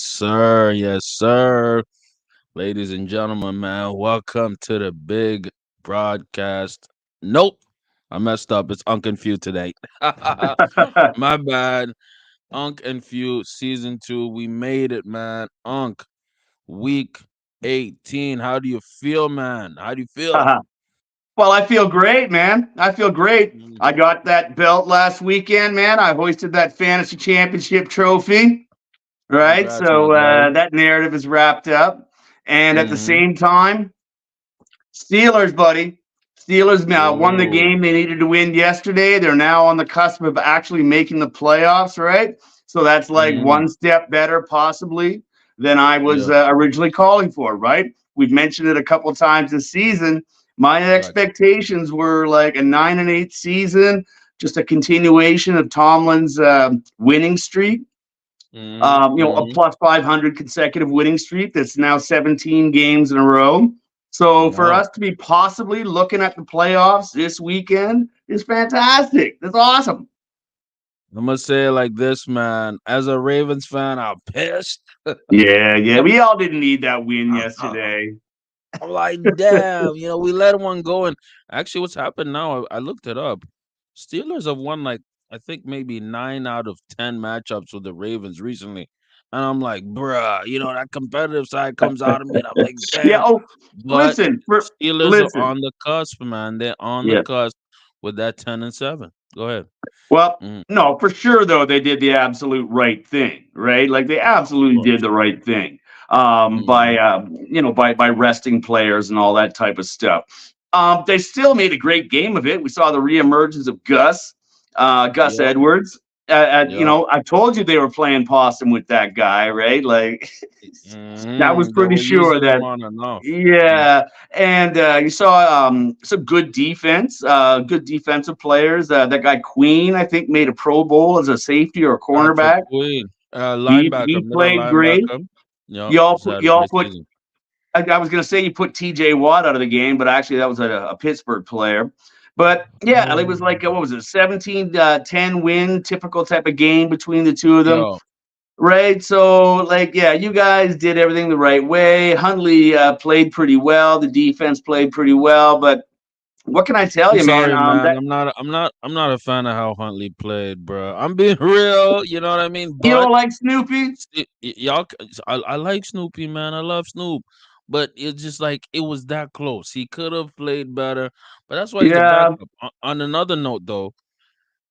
sir. Yes, sir. Ladies and gentlemen, man, welcome to the big broadcast. Nope, I messed up. It's Unc Phew today. My bad. Unc Phew, season 2. We made it, man. Week 18. How do you feel, man? How do you feel? Well, I feel great, man. I feel great. Mm, I got that belt last weekend, man. I hoisted that fantasy championship trophy, right? Congrats, my So guy. that narrative is wrapped up. And at the Mm-hmm. same time, Steelers, buddy. Steelers now won the Whoa. game they needed to win yesterday. They're now on the cusp of actually making the playoffs, right? So that's like Mm-hmm. one step better, possibly, than I was Yeah, originally calling for, right? We've mentioned it a couple of times this season. My gotcha. expectations were like a 9-8 season, just a continuation of Tomlin's winning streak. Mm-hmm. A Mm-hmm. plus 500 consecutive winning streak that's now 17 games in a row. So for Yeah. us to be possibly looking at the playoffs this weekend is fantastic. That's awesome. I'm gonna say it like this, man. As a Ravens fan, I'm pissed. Yeah. We all didn't need that win yesterday. I'm like, damn, we let one go. And actually, what's happened now? I looked it up. Steelers have won like I think maybe 9 out of 10 matchups with the Ravens recently, and I'm like, bruh, that competitive side comes out of me, and I'm like, Yeah. damn. Oh, But listen. Steelers are Listen. on the cusp, man. They're on the Yeah. cusp with that 10-7. Go ahead. Well, Mm, no, for sure though they did the absolute right thing, right? Like they of absolutely did course. the right thing by Mm, by resting players and all that type of stuff. They still made a great game of it. We saw the reemergence of Gus yep. Edwards. Yep. I told you they were playing possum with that guy, right? Like that was They pretty were sure using him that on and off. Mm, yeah, and you saw some good defense, good defensive players. That guy Queen, I think, made a Pro Bowl as a safety or a Patrick cornerback. Queen, He linebacker, middle played great. linebacker. Yep, he's had a Y'all great put. season. I was going to say you put T.J. Watt out of the game, but actually that was a Pittsburgh player. But yeah, it was Oh, like what was it, 17-10 win, typical type of game between the two of them. yo, Right. So, like, yeah, you guys did everything the right way. Huntley played pretty well. The defense played pretty well. But what can I tell I'm you, man? sorry, man. That I'm not a fan of how Huntley played, bro. I'm being real. You know what I mean? you But don't like Snoopy? y'all, I like Snoopy, man. I love Snoop, but it's just like it was that close. He could have played better, but that's why he's the Yeah, backup. On another note, though,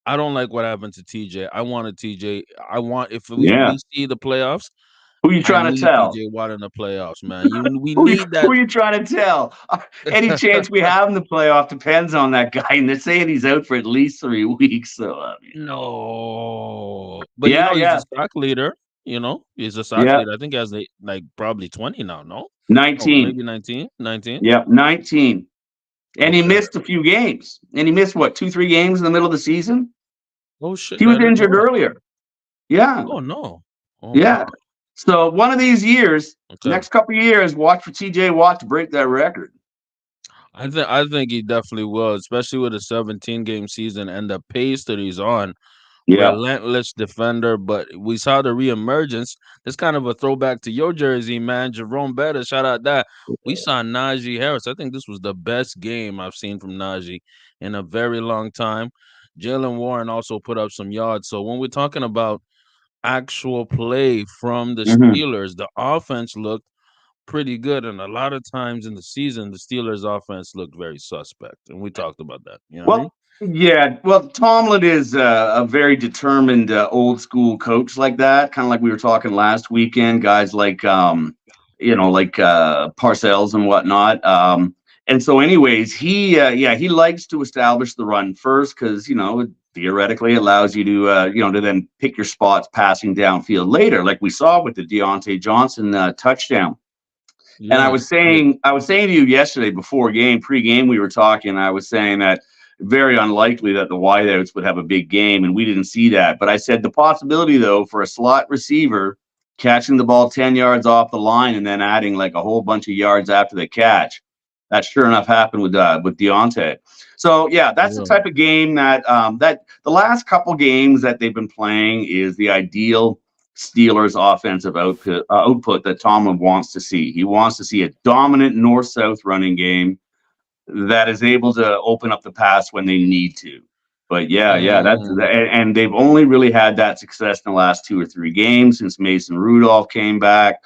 I don't like what happened to TJ. I wanted TJ. I want if we yeah. see the playoffs. Who you I trying to need tell? TJ Watt in the playoffs, man. We need Who that. you trying to tell? Any chance we have in the playoff depends on that guy, and they're saying he's out for at least 3 weeks. So, No, but he's a yeah, sack leader. He's a sack yeah. leader. I think he has like probably 20 now. No, oh 19. maybe 19. 19. Yep, 19. And he Okay. missed a few games. And he missed what, 2, 3 games in the middle of the season? Oh shit, He I was didn't injured know that. earlier. Yeah. Oh no. Oh Yeah. wow. So one of these years, Okay. next couple of years, watch for TJ Watt to break that record. I think he definitely will, especially with a 17 game season and the pace that he's on. Yeah. Relentless defender, but we saw the reemergence. It's kind of a throwback to your jersey, man. Jerome Bettis, shout out that. We saw Najee Harris. I think this was the best game I've seen from Najee in a very long time. Jalen Warren also put up some yards. So when we're talking about actual play from the Hmm. Steelers, the offense looked pretty good. And a lot of times in the season, the Steelers offense looked very suspect. And we talked about that. You know what I mean? Well, yeah. Well, Tomlin is a very determined old school coach like that, kind of like we were talking last weekend. Guys like, like Parcells and whatnot. And so, anyways, he likes to establish the run first because it theoretically allows you to to then pick your spots passing downfield later, like we saw with the Deontay Johnson touchdown. And Yeah. Yeah. I was saying to you yesterday before game, pre-game, we were talking. I was saying that very unlikely that the wideouts would have a big game, and we didn't see that. But I said the possibility, though, for a slot receiver catching the ball 10 yards off the line and then adding like a whole bunch of yards after the catch. That sure enough happened with Deontay. So yeah, that's the Yeah. type of game that that the last couple games that they've been playing is the ideal Steelers offensive output that Tomlin wants to see. He wants to see a dominant north south running game that is able to open up the pass when they need to. But yeah, Mm, and they've only really had that success in the last 2 or 3 games since Mason Rudolph came back.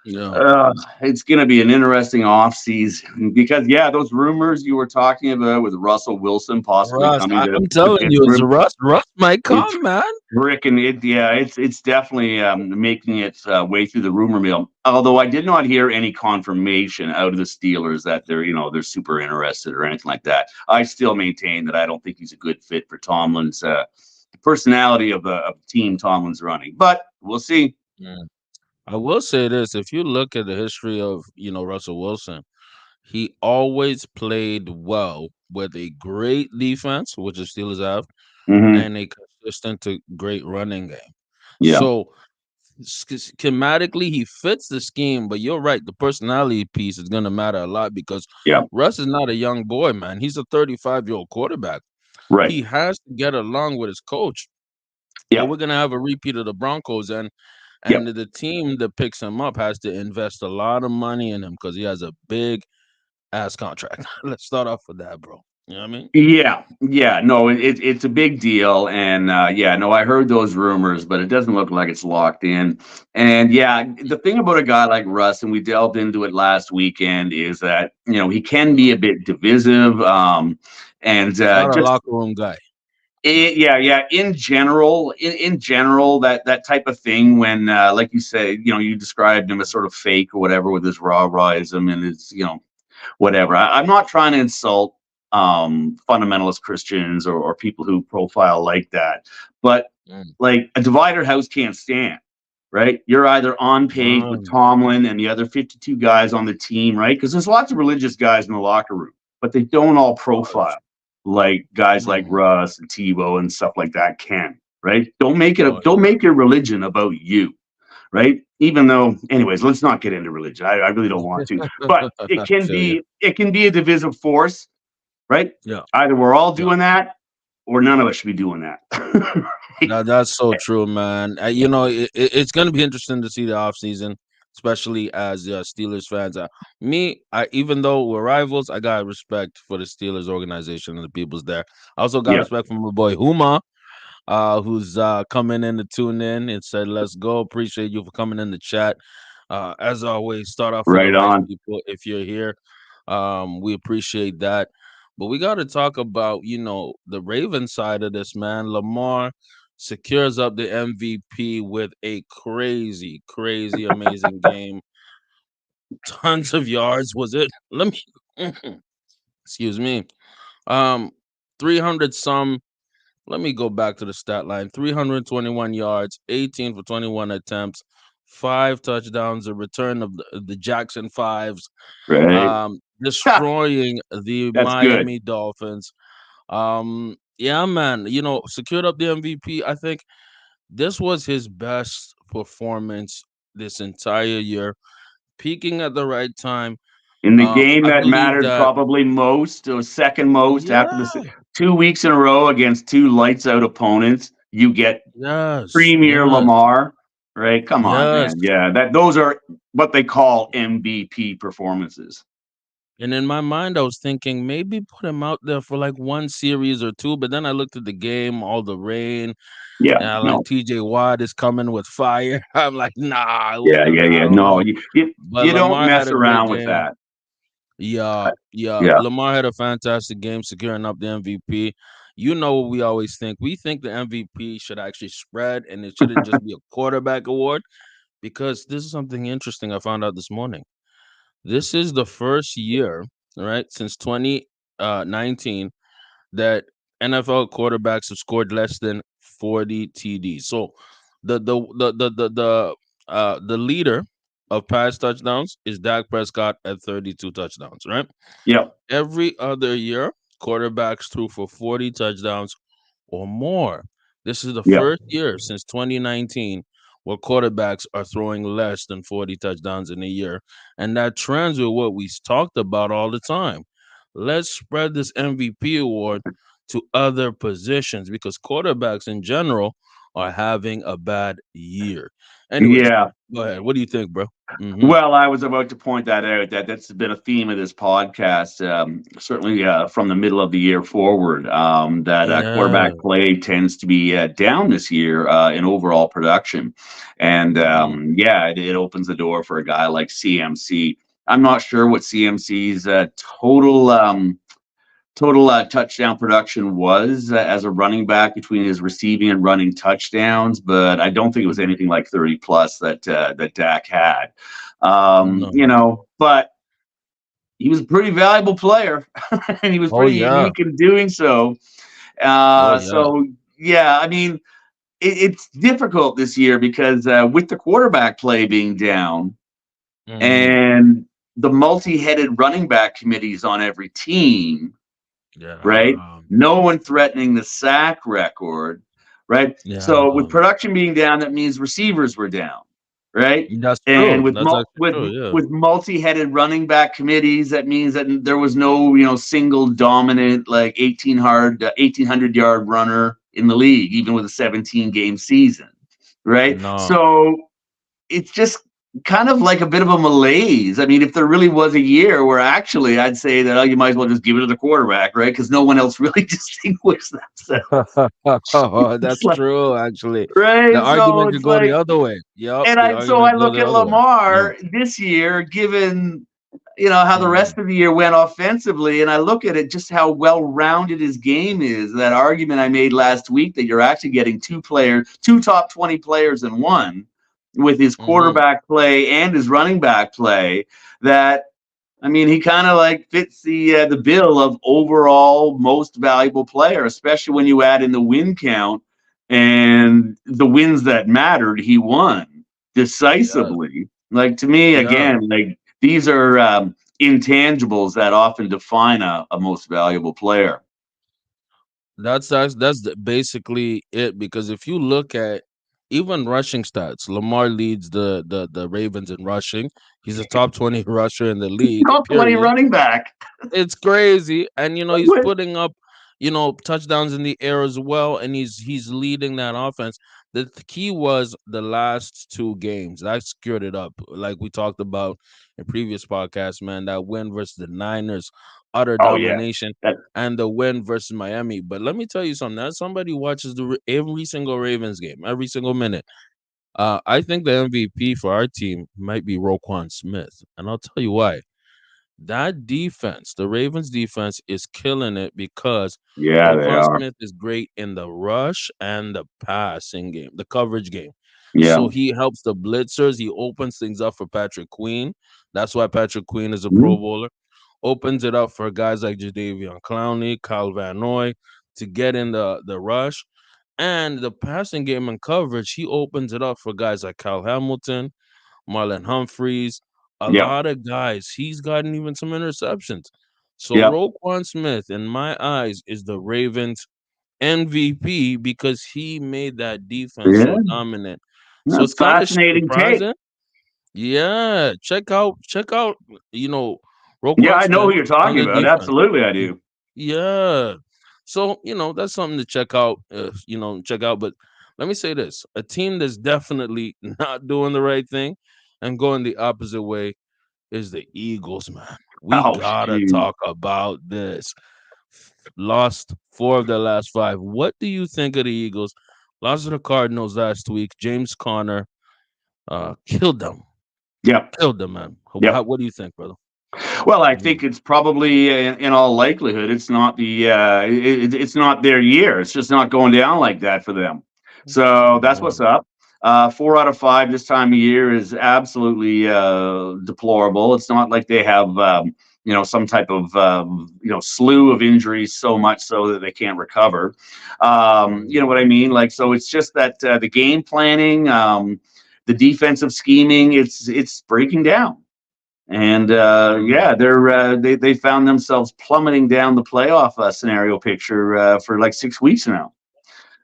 yeah. It's going to be an interesting offseason because, yeah, those rumors you were talking about with Russell Wilson possibly Russ, coming I'm to telling you, it's Pittsburgh, Russ. Russ might it's come, man. freaking it. Yeah, it's definitely making its way through the rumor mill. Although I did not hear any confirmation out of the Steelers that they're super interested or anything like that. I still maintain that I don't think he's a good fit for Tomlin's personality of the team Tomlin's running. But we'll see. Mm. I will say this: if you look at the history of Russell Wilson, he always played well with a great defense, which the Steelers have, Hmm. and a consistent to great running game. Yeah, So schematically, he fits the scheme. But you're right; the personality piece is going to matter a lot because yeah, Russ is not a young boy, man. He's a 35-year-old quarterback. right. He has to get along with his coach, or Yeah, we're gonna have a repeat of the Broncos, and yeah. the team that picks him up has to invest a lot of money in him because he has a big ass contract. Let's start off with that, bro. You know what I mean? Yeah. No, it's a big deal, and yeah, no, I heard those rumors, but it doesn't look like it's locked in. And yeah, the thing about a guy like Russ, and we delved into it last weekend, is that he can be a bit divisive, and He's not a just locker room guy. No. yeah. In general, that type of thing. When, like you say, you described him as sort of fake or whatever with his rah-rahism and his whatever. I'm not trying to insult fundamentalist Christians or people who profile like that, but Mm. like a divider house can't stand, right? You're either on page with Um, Tomlin and the other 52 guys on the team, right? Because there's lots of religious guys in the locker room, but they don't all profile like guys like mm, Russ and Tebow and stuff like that can, right? Don't yeah. make your religion about you, right? Even though, anyways, let's not get into religion. I really don't want to, but I feel you. it can be a divisive force, right? Yeah. Either we're all Yeah. doing that, or none of us should be doing that. That's so true, man. It's going to be interesting to see the offseason, especially as Steelers fans. Me, even though we're rivals, I got respect for the Steelers organization and the people's there. I also got Yeah, respect for my boy Huma, who's coming in to tune in and said, "Let's go." Appreciate you for coming in the chat. As always, start off with the right right on. people. If you're here, we appreciate that. But we got to talk about the Raven side of this, man. Lamar secures up the MVP with a crazy, crazy, amazing game. Tons of yards. Was it? Let me. Excuse me. Um, 300 some. Let me go back to the stat line. 321 yards, 18 for 21 attempts, 5 touchdowns, a return of the Jackson Fives, Right, destroying the that's good. Miami Dolphins. Yeah, man, secured up the MVP. I think this was his best performance this entire year, peaking at the right time. In the game I that believe mattered that, probably most or second most after the yeah, 2 weeks in a row against two lights out opponents, you get yes, Premier yes, Lamar, right? Come on, yes. man. Yeah, that those are what they call MVP performances. And in my mind, I was thinking maybe put him out there for like one series or two. But then I looked at the game, all the rain, Yeah, and I like no. TJ Watt is coming with fire. I'm like, nah, I Yeah. don't No, know. But you don't Lamar had mess a great around with game. that. Yeah, I- yeah. Yeah. Lamar had a fantastic game, securing up the MVP. You know what we always think? We think the MVP should actually spread, and it shouldn't just be a quarterback award. Because this is something interesting I found out this morning. This is the first year, right, since 2019 that NFL quarterbacks have scored less than 40 TDs. So the leader of pass touchdowns is Dak Prescott at 32 touchdowns, right? Yep. Every other year, quarterbacks threw for 40 touchdowns or more. This is the Yep. first year since 2019 where quarterbacks are throwing less than 40 touchdowns in a year. And that trends with what we talked about all the time. Let's spread this MVP award to other positions because quarterbacks in general are having a bad year. Anyways, Yeah. go ahead. What do you think, bro? Mm-hmm. Well, I was about to point that out. That's been a theme of this podcast, certainly from the middle of the year forward. That Yeah. quarterback play tends to be down this year in overall production, and Mm-hmm. yeah, it opens the door for a guy like CMC. I'm not sure what CMC's total touchdown production was as a running back between his receiving and running touchdowns, but I don't think it was Mm-hmm. anything like 30 plus that Dak had. No. But he was a pretty valuable player, and he was Oh pretty yeah. unique in doing so. Oh yeah. So yeah, I mean, it's difficult this year because with the quarterback play being down Mm-hmm. and the multi-headed running back committees on every team, right? Yeah. No one threatening the sack record, right? Yeah. So with production being down, that means receivers were down, right? That's And true. with That's actually with true. Yeah. with multi-headed running back committees, that means that there was no single dominant like 1800 yard runner in the league, even with a 17 game season, right? No. So it's just kind of like a bit of a malaise. I mean, if there really was a year where actually I'd say that you might as well just give it to the quarterback, right? Because no one else really distinguished themselves. It's That's like, true, actually. The right? So argument could it's go the like, other way. Yep, and the I argument could go look the at other way. Yeah. Lamar this year, given how the rest Mhm. of the year went offensively, and I look at it just how well rounded his game is. That argument I made last week that you're actually getting two top 20 players in one with his Mhm. quarterback play and his running back play. That I mean, he kind of like fits the bill of overall most valuable player, especially when you add in the win count and the wins that mattered. He won Yeah. decisively. Like to me, Yeah. again, like these are intangibles that often define a most valuable player. Basically it, because if you look at even rushing stats, Lamar leads the Ravens in rushing. He's a top 20 rusher in the league, Top 20 period. running back. It's crazy, and he's putting up, touchdowns in the air as well, and he's leading that offense. The key was the last two games that secured it up, like we talked about in previous podcasts. Man, that win versus the Niners, utter Oh yeah. domination, That, and the win versus Miami. But let me tell you something. As somebody who watches every single Ravens game, every single minute, I think the MVP for our team might be Roquan Smith, and I'll tell you why. That defense, the Ravens defense, is killing it because yeah, they Roquan are. Smith is great in the rush and the passing game, the coverage game. Yeah. So he helps the blitzers. He opens things up for Patrick Queen. That's why Patrick Queen is a Pro Mhm. Bowler. Opens it up for guys like Jadavion Clowney, Kyle Van Noy to get in the rush. And the passing game and coverage, he opens it up for guys like Kyle Hamilton, Marlon Humphreys, a Yep. lot of guys. He's gotten even some interceptions. So Yep. Roquan Smith, in my eyes, is the Ravens MVP because he made that defense so Yeah. dominant. So That's it's kind of fascinating take. surprising. Yeah, check out, you know, Yeah, Roquan I know who Smith you're on talking the about. defense. Absolutely, I Y- do. Yeah. So, that's something to check out, check out. But let me say this, a team that's definitely not doing the right thing and going the opposite way is the Eagles, man. We Oh, gotta geez. talk about this. Lost four of their last five. What do you think of the Eagles? Lost to the Cardinals last week. James Conner killed them. Yep. Killed them, man. Yep. What do you think, brother? Well, I Mhm. think it's probably in all likelihood it's not it's not their year. It's just not going down like that for them. So that's Yeah. what's up. 4 out of 5 this time of year is absolutely deplorable. It's not like they have some type of slew of injuries so much so that they can't recover. You know Mhm. what I mean? Like so, it's just that the game planning, the defensive scheming, it's breaking down. And Mhm. yeah, they found themselves plummeting down the playoff scenario picture for like 6 weeks now.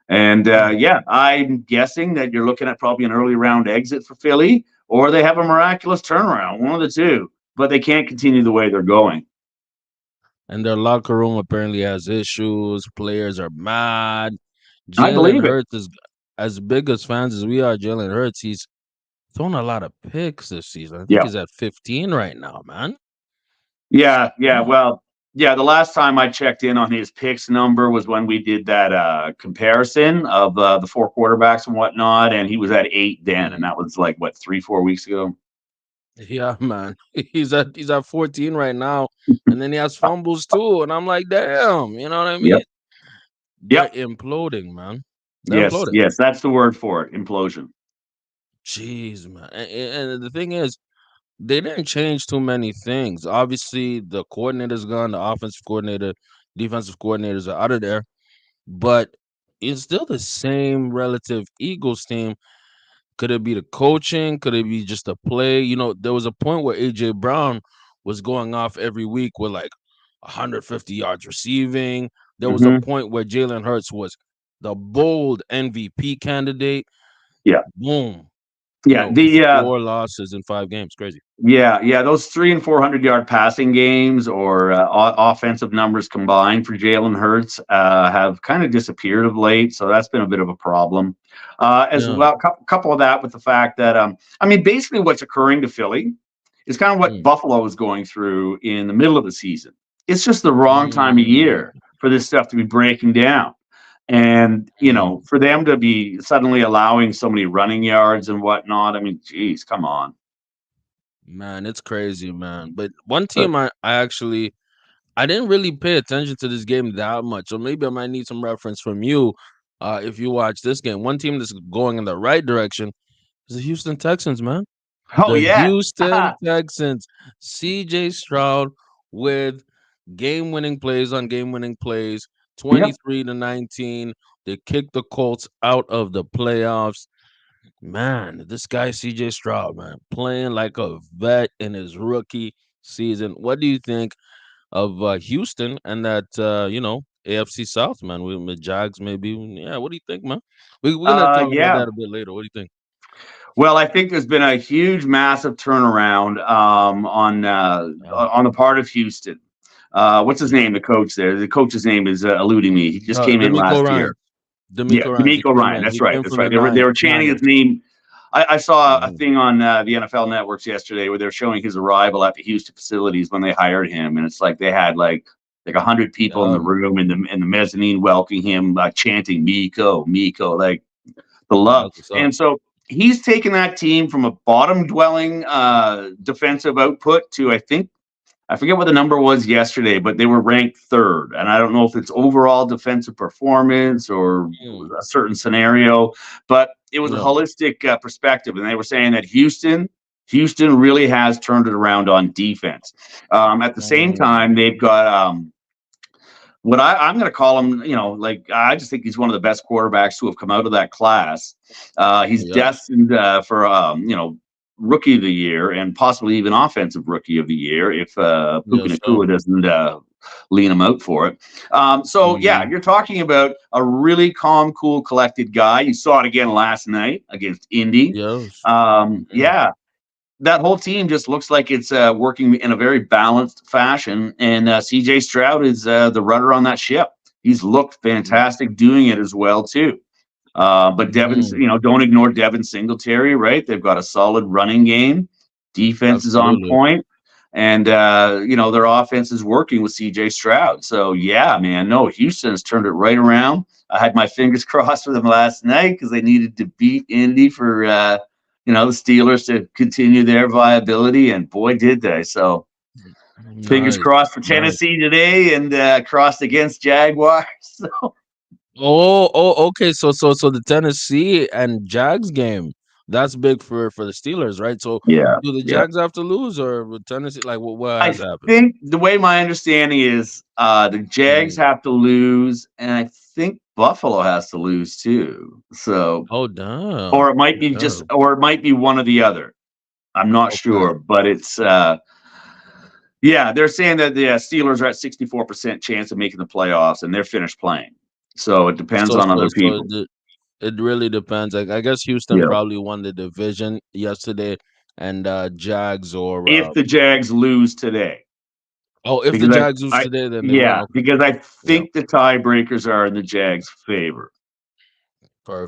And yeah, I'm guessing that you're looking at probably an early round exit for Philly, or they have a miraculous turnaround, one of the two. But they can't continue the way they're going. And their locker room apparently has issues. Players are mad. I Jalen believe it. Hurts is. as big as fans as we are, Jalen Hurts, he's thrown a lot of picks this season. I think Yeah. he's at 15 right now, man. Yeah, yeah. Yeah. Well, yeah, the last time I checked in on his picks number was when we did that comparison of the four quarterbacks and whatnot, and he was at 8 then, and Mm. that was like what 3 4 weeks ago. Yeah, man. He's at 14 right now. And then he has fumbles too. And I'm like, damn, you know what I Yep. mean? They're Yep. imploding, man. They're Yes. imploding. Yes. That's the word for it. Implosion. Jeez, man. And the thing is, they didn't change too many things. Obviously, the coordinator's gone, the offensive coordinator, defensive coordinators are out of there, but it's still the same relative Eagles team. Could it be the coaching? Could it be just a play? There was a point where AJ Brown was going off every week with like 150 yards receiving. There was a Hmm. point where Jalen Hurts was the bold MVP candidate. Yeah. Boom. Yeah. The 4 losses in 5 games. Crazy. Yeah, yeah, those 300 and 400 yard passing games or offensive numbers combined for Jalen Hurts have kind of disappeared of late, so that's been a bit of a problem. As Yeah. well, couple of that with the fact that I mean, basically, what's occurring to Philly is kind of what Mm. Buffalo is going through in the middle of the season. It's just the wrong time of Mm. year for this stuff to be breaking down. And, Mm. for them to be suddenly allowing so many running yards and whatnot, I mean, geez, come on. Man, it's crazy, man. But one team I didn't really pay attention to this game that much, so maybe I might need some reference from you if you watch this game. One team that's going in the right direction is the Houston Texans, man. Oh The yeah. Houston Texans, CJ Stroud with game-winning plays on game-winning plays, Yep. 23-19. They kicked the Colts out of the playoffs. Man, this guy CJ Stroud, man, playing like a vet in his rookie season. What do you think of Houston and that AFC South, man? With Jags, maybe. Yeah, what do you think, man? We're gonna talk about Yeah. that a bit later. What do you think? Well, I think there's been a huge, massive turnaround on the part of Houston. What's his Yeah. name? The coach there. The coach's name is eluding me. He just came in D'Amico last year. Ryan. Yeah, D'Amico Ryan. He D'Amico came Ryan. in. That's He right. came That's from right. the They were chanting his Niners. name. I saw a Mhm. thing on the NFL networks yesterday where they were showing his arrival at the Houston facilities when they hired him, and it's like they had like 100 people in Yeah, the man. room in the mezzanine welcoming him, chanting "Miko, Miko," like the love. That's what's up. And so he's taken that team from a bottom dwelling defensive output to, I forget what the number was yesterday, but they were ranked third. And I don't know if it's overall defensive performance or Mm. a certain scenario, but it was a Yeah. holistic perspective. And they were saying that Houston really has turned it around on defense. At the same Mm. time, they've got what I'm going to call him, like I just think he's one of the best quarterbacks who have come out of that class. He's Yes. destined for, rookie of the year and possibly even offensive rookie of the year if Puka Yes, sir. Nakua doesn't lean him out for it. So yeah, Hmm. you're talking about a really calm, cool, collected guy. You saw it again last night against Indy. Yes. Hmm. Yeah, that whole team just looks like it's working in a very balanced fashion. And CJ Stroud is the rudder on that ship. He's looked fantastic doing it as well too. But Devin's, Hmm. don't ignore Devin Singletary, right? They've got a solid running game. Defense is on Absolutely. point, and their offense is working with CJ Stroud. So yeah, man, no, Houston's turned it right around. I had my fingers crossed for them last night because they needed to beat Indy for the Steelers to continue their viability, and boy, did they! So fingers Nice. crossed for Nice. Tennessee today, and crossed against Jaguars. So, Okay. So the Tennessee and Jags game, that's big for the Steelers, right? So yeah, do the yeah. Jags have to lose or with Tennessee? Like what I has to happen? think the way my understanding is the Jags Mm. have to lose, and I think Buffalo has to lose too. So, Oh damn. or it might Oh, be damn. or it might be one or the other. I'm not Okay. sure, but it's yeah, they're saying that the Steelers are at 64% chance of making the playoffs, and they're finished playing. So it depends So on so other so people. it really depends. Like I guess Houston Yeah. probably won the division yesterday, and Jags or If the Jags lose today, if the because Jags lose I today, then they win. yeah, Okay. because I Yeah. think the tiebreakers are in the Jags' favor.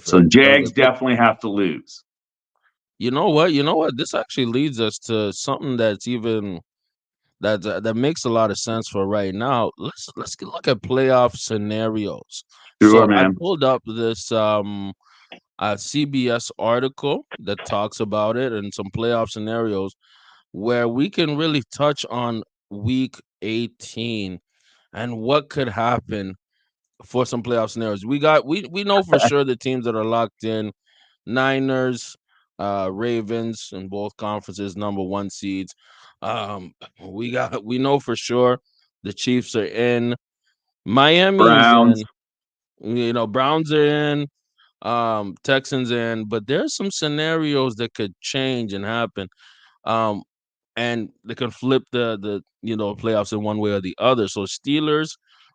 So Perfect. Jags definitely have to lose. You know what? You know what? This actually leads us to something that's even that makes a lot of sense for right now. Look at playoff scenarios. Sure, So I man. pulled up this CBS article that talks about it and some playoff scenarios where we can really touch on week 18 and what could happen for some playoff scenarios. We know for sure the teams that are locked in: Niners, Ravens in both conferences, number one seeds. Um, we know for sure the Chiefs are in, Miami is in, Browns. Browns are in, Texans in, but there's some scenarios that could change and happen. Um, and they can flip the playoffs in one way or the other. So Steelers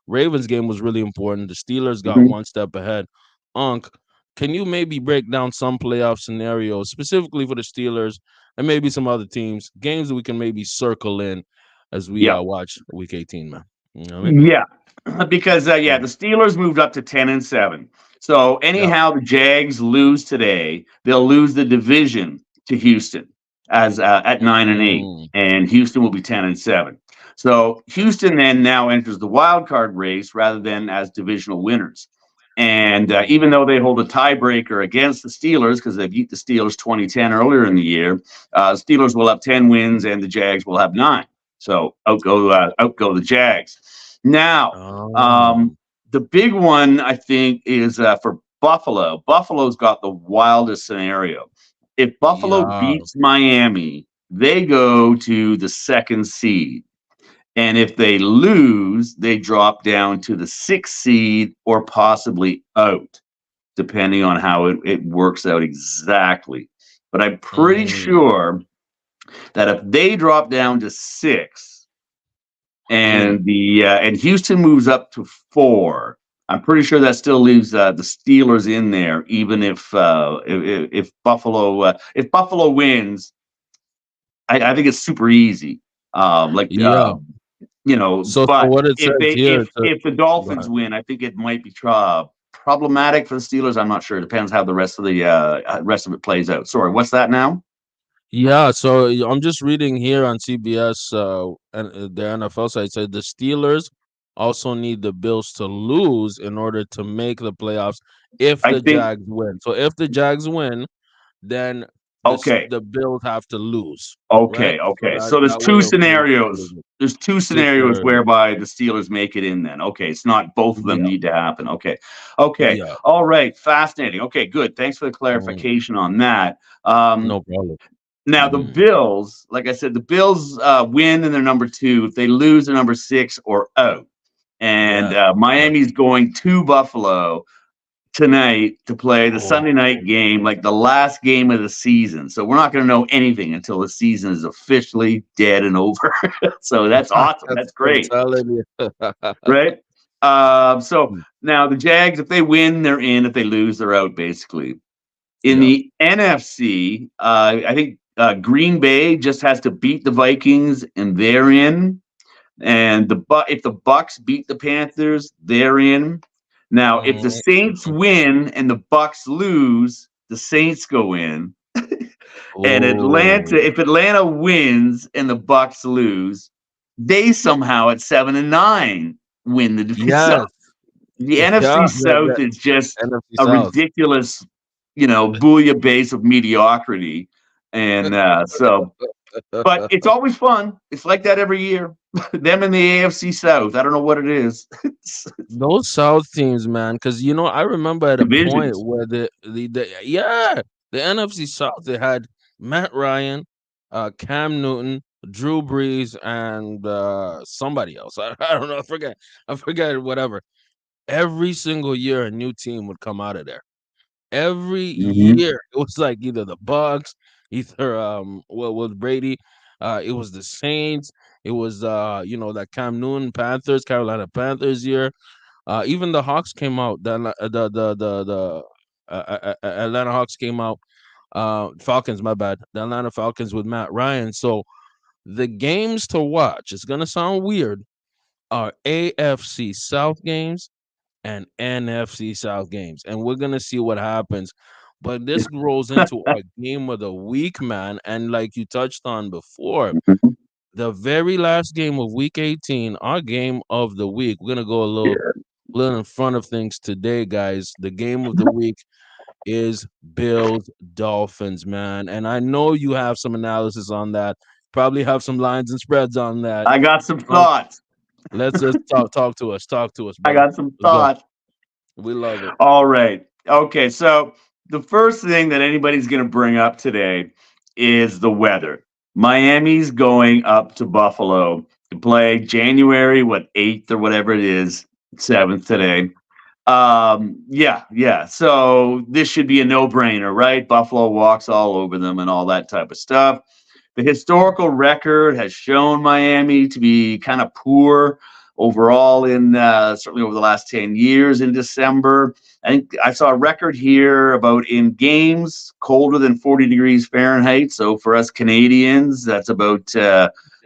Ravens game was really important. The Steelers got Mhm. one step ahead. Unc, can you maybe break down some playoff scenarios specifically for the Steelers and maybe some other teams, games that we can maybe circle in as we Yep. watch week 18, man? You know what I mean? Yeah, because yeah, Mm. the Steelers moved up to 10-7. So Yeah. anyhow, the Jags lose today, they'll lose the division to Houston as at 9-8, Mm. and Houston will be 10-7. So Houston then now enters the wild card race rather than as divisional winners. And even though they hold a tiebreaker against the Steelers because they beat the Steelers 2010 earlier in the year, Steelers will have 10 wins and the Jags will have 9. So outgo the Jags. Now, Oh, um, the big one I think is for Buffalo. Buffalo's got the wildest scenario. If Buffalo yeah. beats Miami, they go to the second seed. And if they lose, they drop down to the sixth seed or possibly out, depending on how it works out exactly. But I'm pretty Mm. sure that if they drop down to six, Mm. and Houston moves up to 4. I'm pretty sure that still leaves the Steelers in there, even if Buffalo wins. I think it's super easy. Like Yeah. So but what it says if they here, if the go Dolphins ahead. win, I think it might be problematic for the Steelers. I'm not sure. It depends how the rest of it plays out. Sorry, what's that now? Yeah, so I'm just reading here on CBS and the NFL site said the Steelers also need the Bills to lose in order to make the playoffs if I the think Jags win. So if the Jags win, then okay. the Bills have to lose, right? Okay, So okay. that So there's that way two it'll make scenarios. There's two two scenarios scenarios. whereby the Steelers make it in then. Okay, it's not both of them Yeah, need to happen. Okay. Okay. yeah. All right. Fascinating. Okay, good. Thanks for the Mm, clarification on that. Um, no problem. Now the Mm, Bills, like I said, the Bills win and they're number 2. If they lose, they're number 6 or out. And yeah, yeah. Miami's going to Buffalo tonight to play the Oh, Sunday night game, like the last game of the season. So we're not going to know anything until the season is officially dead and over. So that's awesome. that's That's what I'm great, telling you. right? So now the Jags, if they win, they're in. If they lose, they're out. Basically, in Yeah. the NFC, I think Green Bay just has to beat the Vikings, and they're in. And if the Bucks beat the Panthers, they're in. Now, if the Mm, Saints win and the Bucks lose, the Saints go in. And oh, If Atlanta wins and the Bucks lose, they somehow at 7-9 win the division. So yes. the Yeah, NFC the South is just NFC a South. ridiculous, bouillabaisse of mediocrity. And but it's always fun. It's like that every year. Them in the AFC South. I don't know what it is. It's Those South teams, man, because I remember at a point divisions. where the NFC South they had Matt Ryan, Cam Newton, Drew Brees, and somebody else. I don't know. I forget. Whatever. Every single year, a new team would come out of there. Every Mm-hmm. year, it was like either the Bucks, either what was Brady, it was the Saints, it was that Cam Newton Panthers, Carolina Panthers year. Even the Hawks came out. The Atlanta Hawks came out. Falcons, my bad. The Atlanta Falcons with Matt Ryan. So the games to watch. It's gonna sound weird. Are AFC South games and NFC South games, and we're gonna see what happens. But this rolls into our game of the week, man. And like you touched on before, the very last game of week 18, our game of the week. We're gonna go a little in front of things today, guys. The game of the week is Bills Dolphins, man. And I know you have some analysis on that. Probably have some lines and spreads on that. I got some Um, thoughts. let's just talk to us, I brother. got some Let's go. thoughts. We love it. All right. Okay. So the first thing that anybody's going to bring up today is the weather. Miami's going up to Buffalo to play January, what, 8th or whatever it is, 7th today. Yeah. So this should be a no brainer, right? Buffalo walks all over them and all that type of stuff. The historical record has shown Miami to be kind of poor overall in certainly over the last 10 years in December. I think I saw a record here about in games colder than 40 degrees Fahrenheit. So for us Canadians, that's about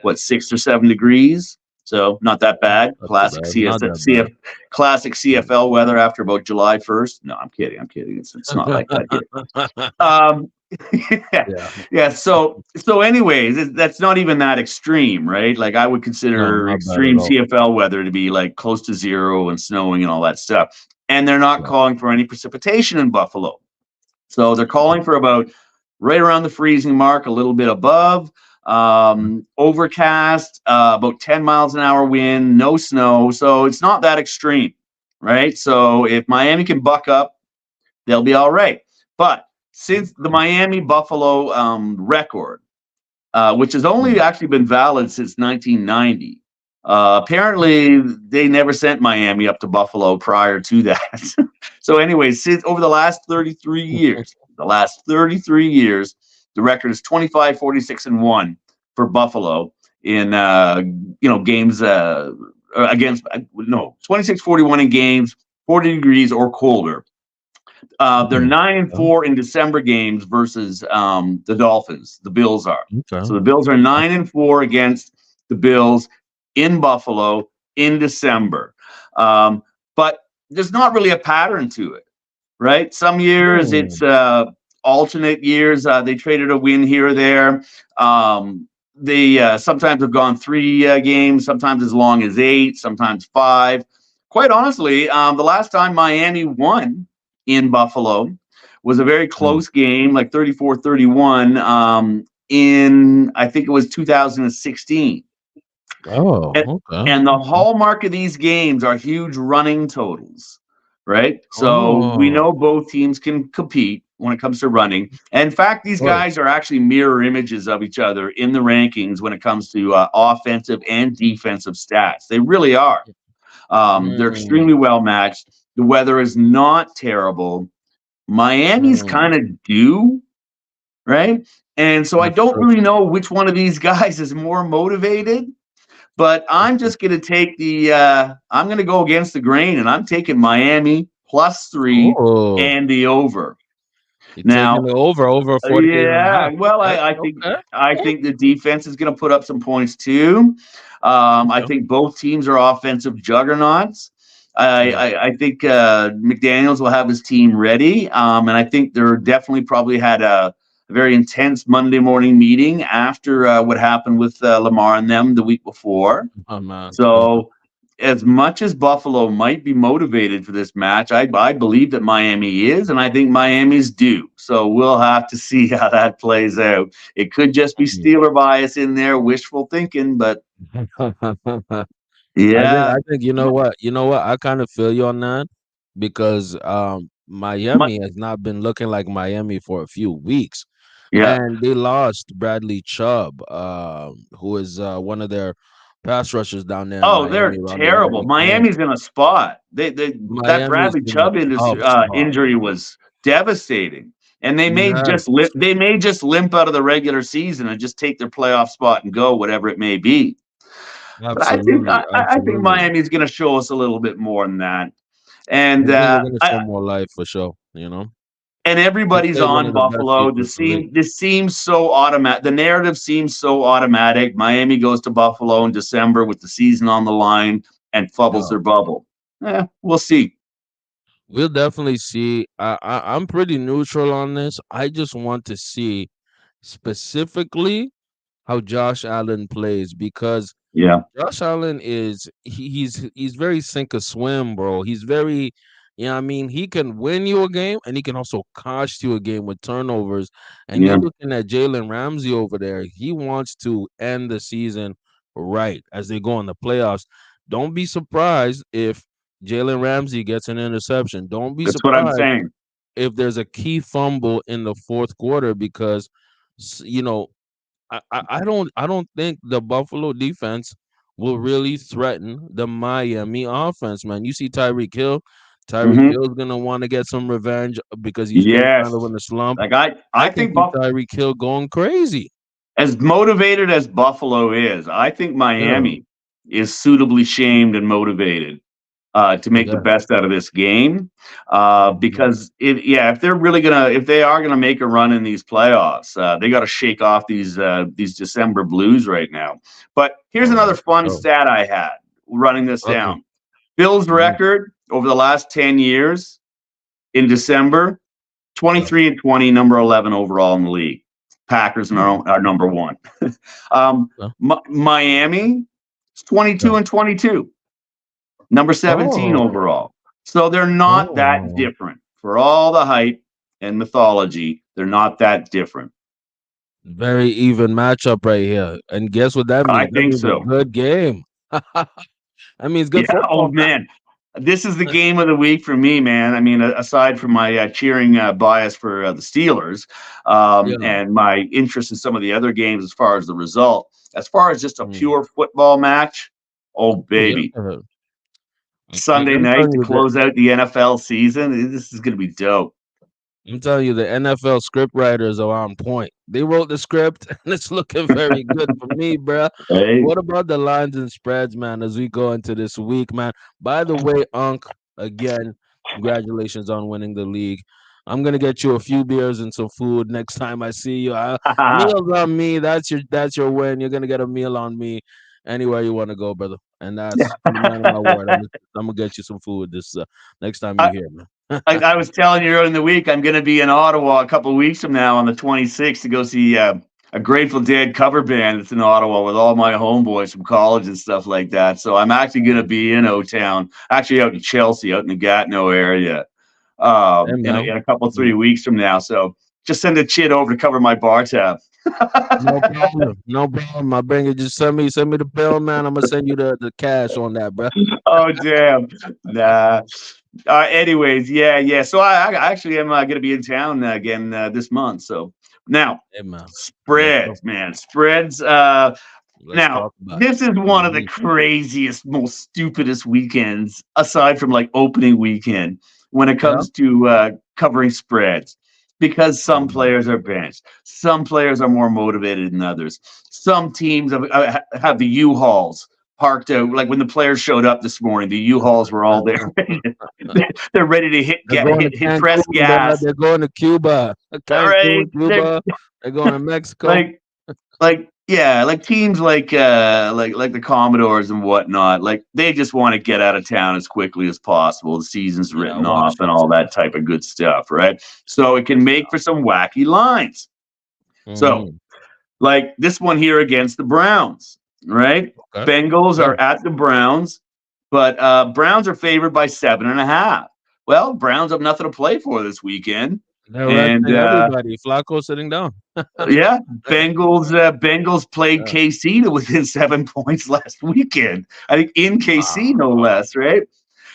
what, 6 or 7 degrees. So not that bad. Not too bad. Not that Classic CFL weather after about July 1st. No, I'm kidding. It's not like that here. bad. Um, yeah, Yeah. yeah. So, anyways, that's not even that extreme, right? Like I would No, consider not bad at extreme all. CFL weather to be like close to zero and snowing and all that stuff. And they're not Yeah. calling for any precipitation in Buffalo. So they're calling for about right around the freezing mark, a little bit above. Overcast, about 10 miles an hour wind, no snow. So it's not that extreme, right? So if Miami can buck up, they'll be all right. But since the Miami Buffalo record, which has only actually been valid since 1990, apparently they never sent Miami up to Buffalo prior to that. So, anyways, since over the last 33 years, the record is 25, 46, and 1 for Buffalo in games against no 26, 41 in games 40 degrees or colder. They're Mm, 9-4 in December games versus the Dolphins. The Bills are. okay. So the Bills are 9-4 against the Bills in Buffalo in December. But there's not really a pattern to it, right? Some years Hmm. it's alternate years. They traded a win here or there. They sometimes have gone 3 games, sometimes as long as 8, sometimes 5. Quite honestly, the last time Miami won in Buffalo was a very Mm. close game, like 34-31, in, I think it was 2016. Oh, And, okay. and the Okay. hallmark of these games are huge running totals, right? So we Oh, know both teams can compete when it comes to running. And in fact, of these course. guys are actually mirror images of each other in the rankings when it comes to offensive and defensive stats. They really are. They're Mm, extremely well matched. The weather is not terrible. Miami's mm. kind of due, right? And so I don't really Unfortunate. know which one of these guys is more motivated, but I'm just going to take I'm going to go against the grain and I'm taking Miami +3 Oh, and the over. you're taking Now, the over 48 and a yeah, half. well, Okay. I Okay. Okay. think the defense is going to put up some points too. I Okay. think both teams are offensive juggernauts. Yeah. I think McDaniels will have his team ready, and I think they're definitely probably had a very intense Monday morning meeting after what happened with Lamar and them the week before. Oh, man. Come on. So, as much as Buffalo might be motivated for this match, I believe that Miami is, and I think Miami's due. So we'll have to see how that plays out. It could just be Mm. Steeler bias in there, wishful thinking, but I yeah, think you know what? You know what? I kind of feel you on that because my, Miami has not been looking like Miami for a few weeks. yeah. And they lost Bradley Chubb, who is one of their pass rushers down there in Oh, they're Miami around the edge of terrible. the game. Miami's in a spot. That Miami's Bradley in a Chubb tough spot. injury was devastating, and Yes, they may just limp out of the regular season and just take their playoff spot and go, whatever it may be. But absolutely, I think absolutely. Miami's going to show us a little bit more than that, and I think they're gonna show more life for sure. They everybody's played one on of the best Buffalo. defense in the league. This seems so automatic. The narrative seems so automatic. Miami goes to Buffalo in December with the season on the line and fumbles Yeah. their bubble. We'll see. We'll definitely see. I'm pretty neutral on this. I just want to see specifically how Josh Allen plays because Yeah, Josh Allen he's very sink or swim, bro. He's very, I mean, he can win you a game and he can also cost you a game with turnovers. And you're yeah. looking at Jalen Ramsey over there. He wants to end the season right as they go in the playoffs. Don't be surprised if Jalen Ramsey gets an interception. Don't be That's what I'm surprised saying. if there's a key fumble in the fourth quarter because you know I don't think the Buffalo defense will really threaten the Miami offense, man. You see Tyreek Hill. Tyreek Hmm. Hill is gonna want to get some revenge because he's been kind Yes. of in a slump. Like I I can think see Tyreek Hill going crazy. as motivated as Buffalo is, I think Yeah, Miami is suitably shamed and motivated to make the yeah. best out of this game. Mhm. Because if they're really gonna, if they are gonna make a run in these playoffs, they got to shake off these December blues right now. But here's Oh another yeah, for fun sure. stat I had running this Okay. down. Bills Mhm. record over the last 10 years in December Yeah. 23 and 20, number 11 overall in the league. Packers Hmm. are number one. Yeah. Miami is Yeah. 22 and 22, number 17 Oh. overall. So they're not that Oh. different. For all the hype and mythology, they're not that different. Very even matchup right here. And guess what that I means? That think means a so. good game. That means Yeah. good Oh football, man. man, this is the game of the week for me, man. I mean, aside from my cheering bias for the Steelers Yeah. and my interest in some of the other games as far as the result, as far as just a Mm. pure football match, oh Oh yeah. baby, And Sunday I'm night telling to you that close out the NFL season. This is going to be dope. I'm telling you the NFL script writers are on point. They wrote the script and it's looking very good for me, bruh. Hey, What about the lines and spreads, man, as we go into this week, man? By the way, Unc, again, congratulations on winning the league. I'm gonna get you a few beers and some food next time I see you. Meals on me. That's your win. You're gonna get a meal on me anywhere you want to go, brother. And that's you're the man of my word. I'm gonna get you some food this next time I, you're here, man. I was telling you earlier in the week, I'm going to be in Ottawa a couple of weeks from now on the 26th to go see a Grateful Dead cover band that's in Ottawa with all my homeboys from college and stuff like that. So I'm actually going to be in O Town, actually out in Chelsea, out in the Gatineau area, Hey, in man. a couple, 3 weeks from now. So just send a chit over to cover my bar tab. No problem. No problem. I bring it. Just send me the bill, man. I'm gonna send you the cash on that, bro. Oh, damn. Nah. Anyways, yeah, yeah. So I actually am going to be in town again this month. So now Hey, man. Let's go. spreads, man, spreads. Let's Now talk about it. this is one of the Mhm. craziest, most stupidest weekends aside from like opening weekend when it Yeah. comes to covering spreads. Because some Mhm. players are benched, some players are more motivated than others. Some teams have the U-Hauls parked out. Like when the players showed up this morning, the U-Hauls were all there. They're ready to They're going to hit press Cancun, bro. gas. They're going to Cuba. All right, Cancun, Cuba. They're going to Mexico. like yeah, like teams like the Commodores and whatnot, like they just want to get out of town as quickly as possible. The season's Yeah, written off and all Washington. that type of good stuff, right? So it can make for some wacky lines. So Mm-hmm. like this one here against the Browns, right? Okay. Bengals Yeah. are at the Browns, but Browns are favored by 7.5. Well, Browns have nothing to play for this weekend, They're and resting everybody. Flacco sitting down. yeah, Bengals played Yeah. KC to within 7 points last weekend. I think in KC, no Wow. less, right?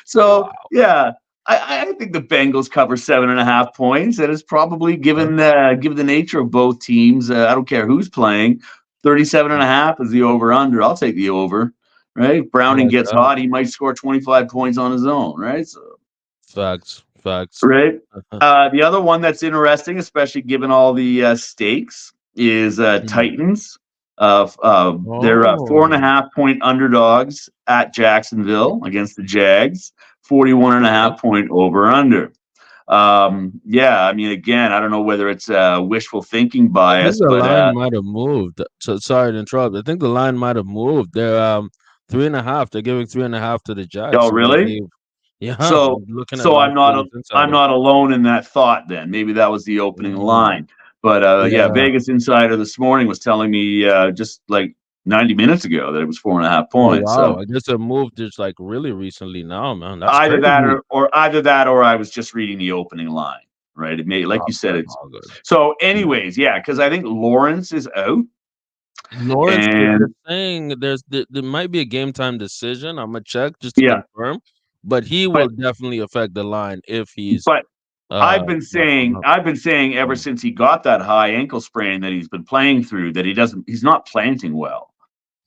So Wow. yeah, I think the Bengals cover 7.5 points, and it's probably Okay. given the nature of both teams. I don't care who's playing. 37 and a Mm. half is the over under. I'll take the over. Right? I Browning like gets that. hot, he might score 25 points on his own. Right? So Facts. Facts. right. The other one that's interesting, especially given all the stakes, is Mm. Titans. They're 4.5 point underdogs at Oh. Jacksonville against the Jags. 41 and a Okay. half point over under. Yeah, I mean, again, I don't know whether it's wishful thinking I think bias, the but line might have moved. So sorry to interrupt. I think the line might have moved. They're 3.5. They're giving 3.5 to the Jags. oh, So they really? gave Yeah, So I'm looking at so Las I'm not Vegas I'm Insider. not alone in that thought then. Maybe that was the opening Mm, line. But yeah, yeah. Vegas Insider this morning was telling me just like 90 minutes ago that it was 4.5 Oh points. wow, So I guess it moved just like really recently now, man. That's either that crazy. or I was just reading the opening line, right? It may, like you said, Okay, it's all good. so. Yeah. Anyways, yeah, because I think Lawrence is out, Lawrence, they're and saying there might be a game time decision. I'm gonna check just to yeah, confirm, but he will but definitely affect the line if he's but not showing up. I've been saying ever Mm. since he got that high ankle sprain that he's been playing through that he's not planting well,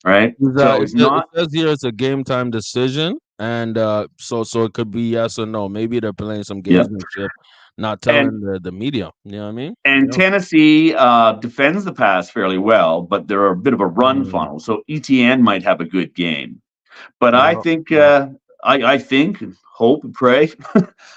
right? So It he's says, it not. says here it's a game time decision, and so it could be yes or no. Maybe they're playing some Yeah, gamesmanship, not and telling the media. You know what I mean? and Yeah. Tennessee defends the pass fairly well, but they're a bit of a run Mm, funnel. So ETN might have a good game. But I yeah. think Yeah. I think and hope and pray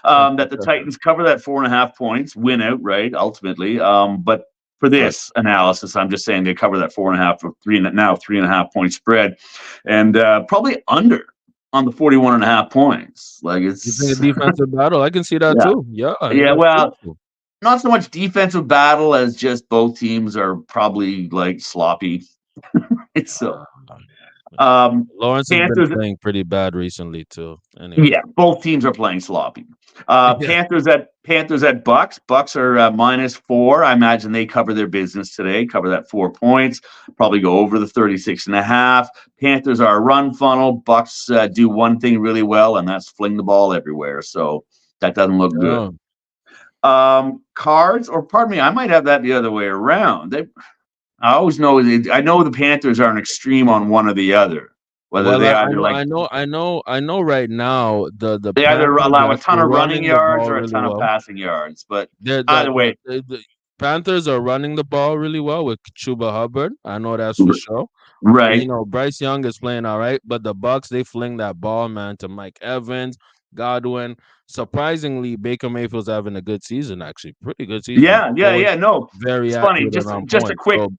that the Titans cover that 4.5 points, win outright ultimately. But for Right. this analysis, I'm just saying they cover that 4.5 for 3.5 point spread, and probably under on the 41.5 points. Like You think a it's defensive battle? I can see that yeah, too. Yeah, yeah. yeah, Well, beautiful. not so much defensive battle as just both teams are probably like sloppy. It's so Uh, um, Lawrence has been Panthers. playing pretty bad recently too. Anyway. Yeah, both teams are playing sloppy. Yeah. Panthers at Bucks. Bucks are -4. I imagine they cover their business today. Cover that 4 points. Probably go over the 36.5. Panthers are a run funnel. Bucks do one thing really well, and that's fling the ball everywhere. So that doesn't look good. Yeah. Cards, or pardon me, I might have that the other way around. I always know. I know the Panthers are an extreme on one or the other. Whether Well, they I either know, like I know, I know, I know. Right now, the they either Panthers allow are a ton actually of running running the yards ball or a really ton of well. passing yards. But The either way, the Panthers are running the ball really well with Chuba Hubbard. I know that's for sure. You right? know, Bryce Young is playing all right, but the Bucks they fling that ball, man, to Mike Evans, Godwin. Surprisingly, Baker Mayfield's having a good season, actually, pretty good season. Yeah, yeah, Always yeah. No, very it's funny. accurate and on Just a point. quick So,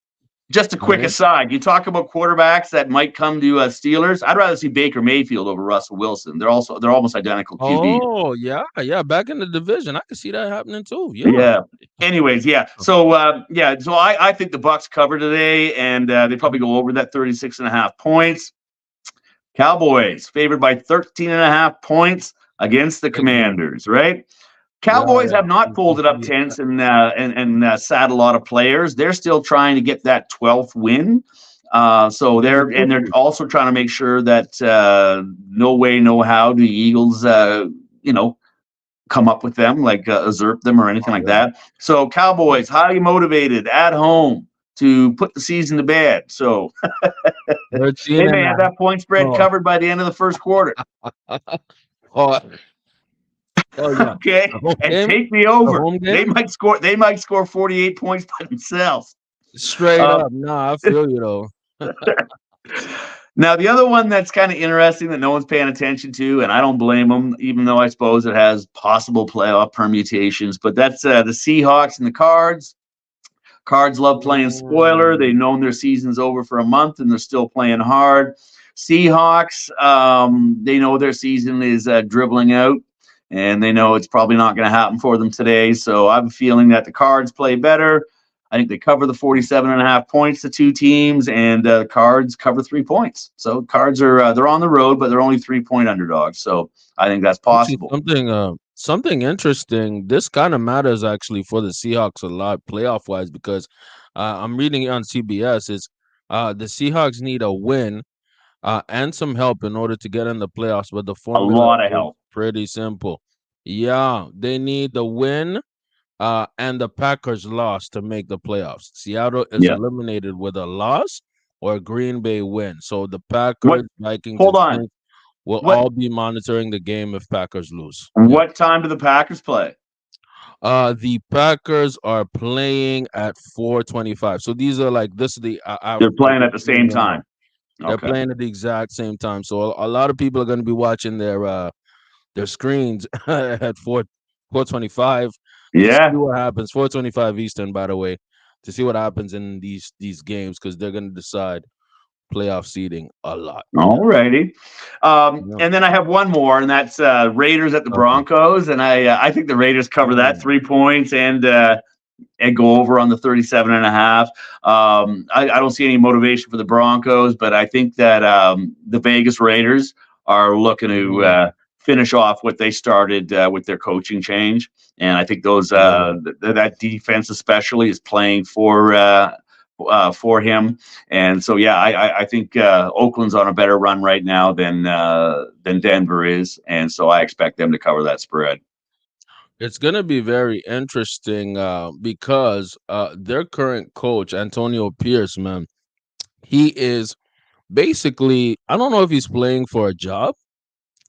just a you know what quick I mean? aside. You talk about quarterbacks that might come to Steelers. I'd rather see Baker Mayfield over Russell Wilson. They're almost identical QBs. Oh yeah, yeah. Back in the division, I can see that happening too. Yeah. Yeah. Anyways, yeah. So yeah. So I think the Bucks cover today, and they probably go over that 36.5 points. Cowboys favored by 13.5 points against the Big game. Commanders. Right. Yeah, Cowboys yeah. have not folded up Yeah. tents and sat a lot of players. They're still trying to get that 12th win. So they're Ooh. also trying to make sure that no way, no how do the Eagles, you know, come up with them, like usurp them or anything Oh like yeah. that. So Cowboys highly motivated at home to put the season to bed. So 13 they and may a have half. that point spread Oh, covered by the end of the first quarter. oh, oh yeah. Okay, The home and game? take the The over. home game? They might score 48 points by themselves. Straight Um, up. Nah, I feel you though. Now, the other one that's kind of interesting that no one's paying attention to, and I don't blame them, even though I suppose it has possible playoff permutations, but that's the Seahawks and the Cards. Cards love playing spoiler. They've Mm, known their season's over for a month and they're still playing hard. Seahawks, they know their season is dribbling out and they know it's probably not going to happen for them today. So I have a feeling that the Cards play better. I think they cover the 47.5 points, the two teams, and Cards cover 3 points. So Cards are they're on the road, but they're only 3 point underdogs. So I think that's actually, possible. something interesting. This kind of matters actually for the Seahawks a lot playoff wise because I'm reading it on CBS. Is the Seahawks need a win and some help in order to get in the playoffs, but the A formula lot of is help. pretty simple. Yeah, they need the win and the Packers lost to make the playoffs. Seattle is Yeah. eliminated with a loss or a Green Bay win. So the What? Packers, Vikings, Hold and on. Saints will What? all be monitoring the game if Packers lose. Yeah. What time do the Packers play? The Packers are playing at 4:25. So these are like this is the They're the playing at the regular same window. time. They're Okay. playing at the exact same time. So a lot of people are going to be watching their screens at 4:25 to see Yeah. what happens. 4:25 Eastern, by the way, to see what happens in these games because they're going to decide playoff seeding a lot. All righty. Yeah. And then I have one more, and that's Raiders at the Okay. Broncos, and I think the Raiders cover that Mm. 3 points and go over on the 37 and a half. I don't see any motivation for the Broncos, but I think that the Vegas Raiders are looking to Mm. finish off what they started with their coaching change. And I think those Yeah. that defense especially is playing for him. And so, yeah, I think Oakland's on a better run right now than Denver is, and so I expect them to cover that spread. It's gonna be very interesting because their current coach, Antonio Pierce, man, he is basically, I don't know if he's playing for a job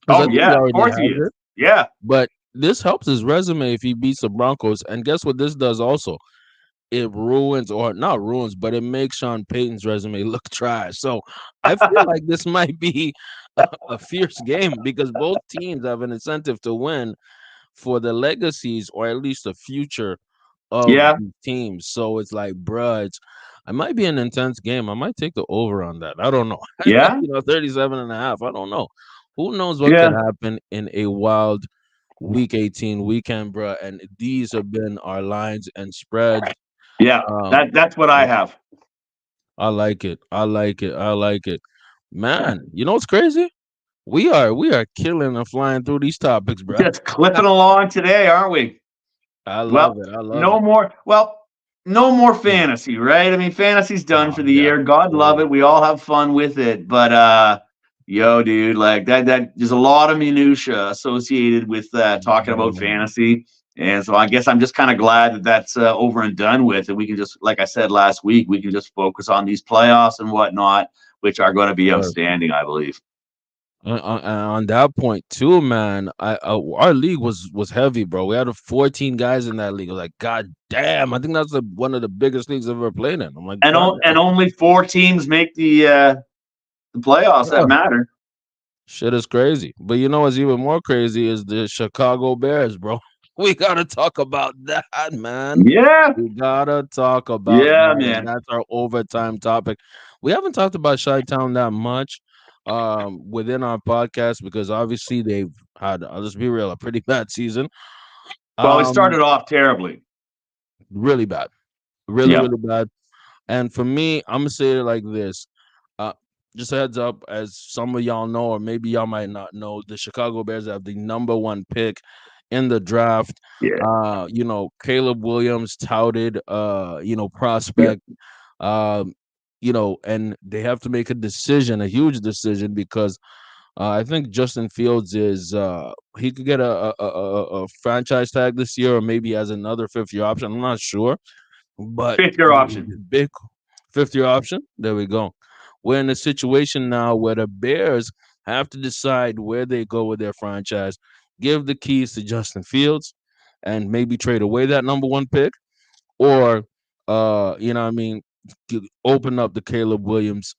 because I Oh think he yeah, of already course he has is. it. Yeah, But this helps his resume if he beats the Broncos. And guess what this does also? It ruins, or not ruins, but it makes Sean Payton's resume look trash. So I feel like this might be a fierce game because both teams have an incentive to win for the legacies or at least the future of yeah, the teams. So it's like, bruh, it might be an intense game. I might take the over on that. I don't know. yeah, 37 and a half. I don't know. Who knows what could yeah, happen in a wild week 18 weekend, bruh. And these have been our lines and spreads. yeah. Um, That's what I yeah, have. I like it. I like it. I like it. Man, you know what's crazy? We are killing and flying through these topics, bruh. Just clipping along today, aren't we? I love Well, it. I love no it. more. Well, no more Mm. fantasy, right? I mean, fantasy's done Oh for the yeah. year. God love Oh, it. We all have fun with it, but yo, dude, like that. There's a lot of minutia associated with talking about mm. fantasy, and so I guess I'm just kind of glad that that's over and done with, and we can just, like I said last week, we can just focus on these playoffs and whatnot, which are going to be Sure. outstanding, I believe. On that point too, man, our league was heavy, bro. We had 14 guys in that league. I was like, God damn! I think that's one of the biggest leagues I've ever played in. I'm like, And God and damn, only four teams make the playoffs that bro, matter. shit is crazy. But you know what's even more crazy is the Chicago Bears, bro. We gotta talk about that, man. Yeah, We gotta talk about yeah, that, and man. that's our overtime topic. We haven't talked about Chi-Town that much within our podcast because obviously they've had, I'll just be real, a pretty bad season. Well, we Um, started off terribly. really bad, really, Yeah. really bad. And for me, I'm gonna say it like this. Uh, just a heads up, as some of y'all know, or maybe y'all might not know, the Chicago Bears have the number one pick in the draft. Yeah. Caleb Williams touted, Yeah. prospect. Um, and they have to make a decision, a huge decision, because I think Justin Fields is he could get a franchise tag this year, or maybe has another fifth year option. I'm not sure, but Fifth year option. big fifth year option. There we go. We're in a situation now where the Bears have to decide where they go with their franchise. Give the keys to Justin Fields, and maybe trade away that number one pick, or what I mean, open up the Caleb Williams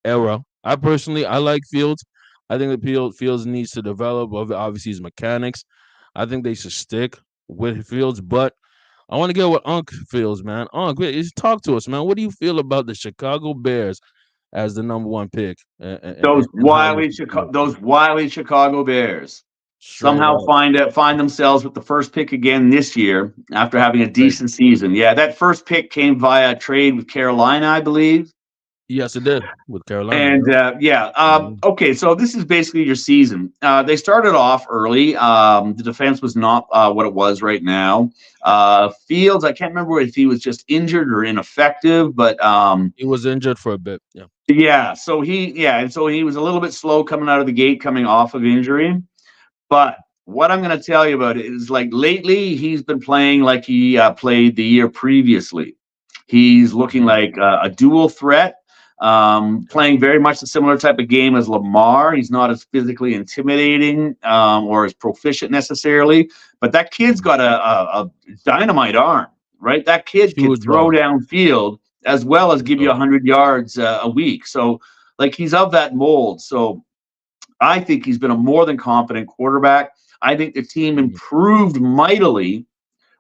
era. I like Fields. I think the Fields needs to develop obviously his mechanics. I think they should stick with Fields, but I want to get what Unc feels, man. Unc, talk to us, man. What do you feel about the Chicago Bears as the number one pick, and how they should do it? Those wily Chicago Bears Straight somehow up, find themselves with the first pick again this year after having a crazy. decent season. Yeah, that first pick came via trade with Carolina, I believe. Yes, it did with Carolina. And Yep. Mhm. okay, so this is basically your season. They started off early. The defense was not what it was right now. Fields, I can't remember if he was just injured or ineffective, but He was injured for a bit. Yeah. and so he was a little bit slow coming out of the gate, coming off of injury. But what I'm going to tell you about it is, like, lately he's been playing like he played the year previously. He's looking Mhm. like a dual threat, playing very much a similar type of game as Lamar. He's not as physically intimidating or as proficient necessarily, but that kid's Mhm. got a dynamite arm, right? That kid can Huge throw bomb. downfield as well as give you Sure. 100 yards a week. So, like, he's of that mold. So, I think he's been a more than competent quarterback. I think the team Mhm. improved mightily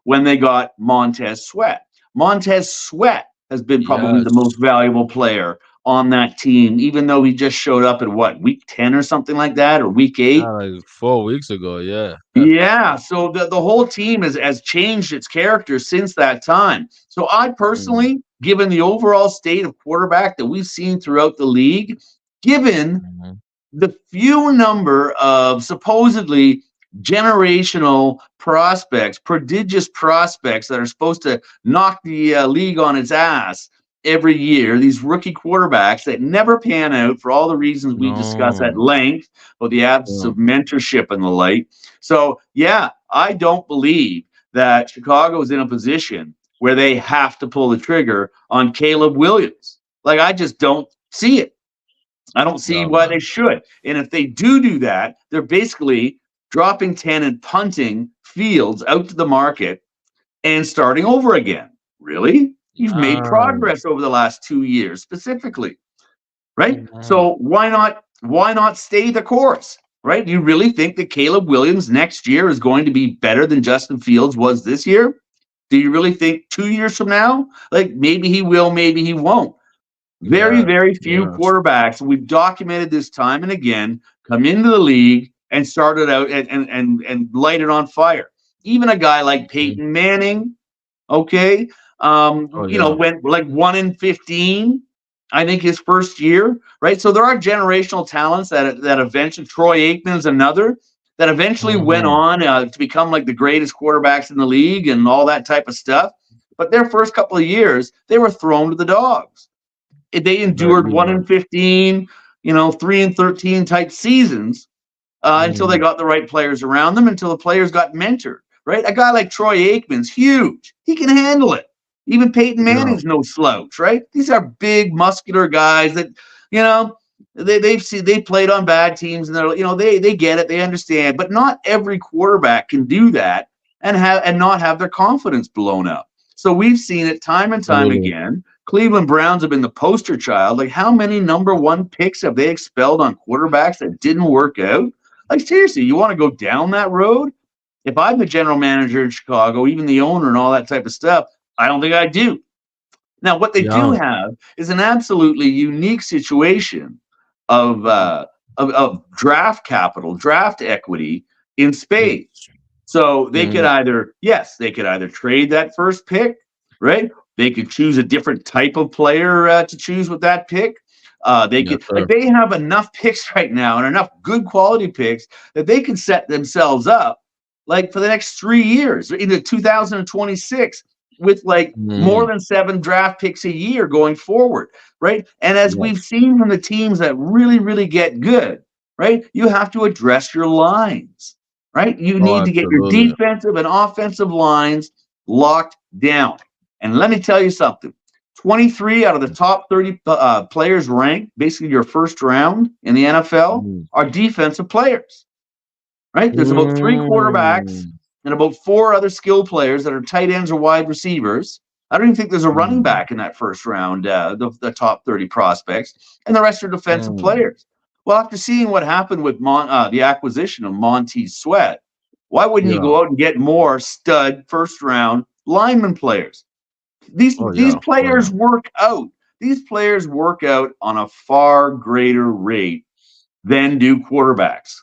when they got Montez Sweat. Montez Sweat has been probably the Yes. most valuable player on that team, even though he just showed up at what, week 10 or something like that, or week 8. Like 4 weeks ago. Yeah. Yeah, so the whole team has changed its character since that time. So I Mm, personally, given the overall state of quarterback that we've seen throughout the league, given mhm. the few number of supposedly generational prospects, prodigious prospects that are supposed to knock the league on its ass every year, these rookie quarterbacks that never pan out for all the reasons we discuss at No. length, about the absence Yeah. of mentorship and the like. So, yeah, I don't believe that Chicago is in a position where they have to pull the trigger on Caleb Williams. Like, I just don't see it. I don't see No, why they man. should. And if they do that, they're basically dropping 10 and punting Fields out to the market and starting over again. Really? You've made Um, progress over the last 2 years specifically, right? mhm. So why not stay the course? Right? Do you really think that Caleb Williams next year is going to be better than Justin Fields was this year? Do you really think 2 years from now? Like maybe he will, maybe he won't. Very, Yes. very few Yes. quarterbacks, we've documented this time and again, come into the league and started out and light it on fire. Even a guy like Mhm. Peyton Manning, okay, Oh yeah. went like 1-15, I think his first year, right? So there are generational talents that eventually, Troy Aikman's another, that eventually went Hmm. on to become like the greatest quarterbacks in the league and all that type of stuff. But their first couple of years, they were thrown to the dogs. They endured Very one well. and 15, 3-13 type seasons until they Mhm. got the right players around them, until the players got mentored. Right, a guy like Troy Aikman's huge; he can handle it. Even Peyton Yeah. Manning's no slouch. Right, these are big, muscular guys that you know they played on bad teams and they get it, they understand. But not every quarterback can do that and not have their confidence blown up. So we've seen it time and time Absolutely. again. Cleveland Browns have been the poster child. Like, how many number one picks have they expelled on quarterbacks that didn't work out? Like, seriously, you want to go down that road? If I'm the general manager in Chicago, even the owner and all that type of stuff, I don't think I do. Now, what they do Yeah. have is an absolutely unique situation of draft capital, draft equity in spades. So they could Mhm. either, yes, they could either trade that first pick, right? They could choose a different type of player to choose with that pick. They Yes, could, like, sir. they have enough picks right now and enough good quality picks that they can set themselves up like for the next 3 years into 2026 with like more Mhm. than 7 draft picks a year going forward, right? And as we've Yes. seen from the teams that really, really get good, right, you have to address your lines, right? You Oh, need to get your absolutely. defensive and offensive lines locked down. And let me tell you something. 23 out of the top 30 players ranked, basically your first round in the NFL, Mhm. are defensive players, right? There's about 3 quarterbacks Mm. and about 4 other skill players that are tight ends or wide receivers. I don't even think there's a running Mm. back in that first round, the top 30 prospects, and the rest are defensive Mm. players. Well, after seeing what happened with the acquisition of Montez Sweat, why wouldn't you Yeah. go out and get more stud first round lineman players? These Oh these yeah. Oh yeah. players work out. These players work out on a far greater rate than do quarterbacks.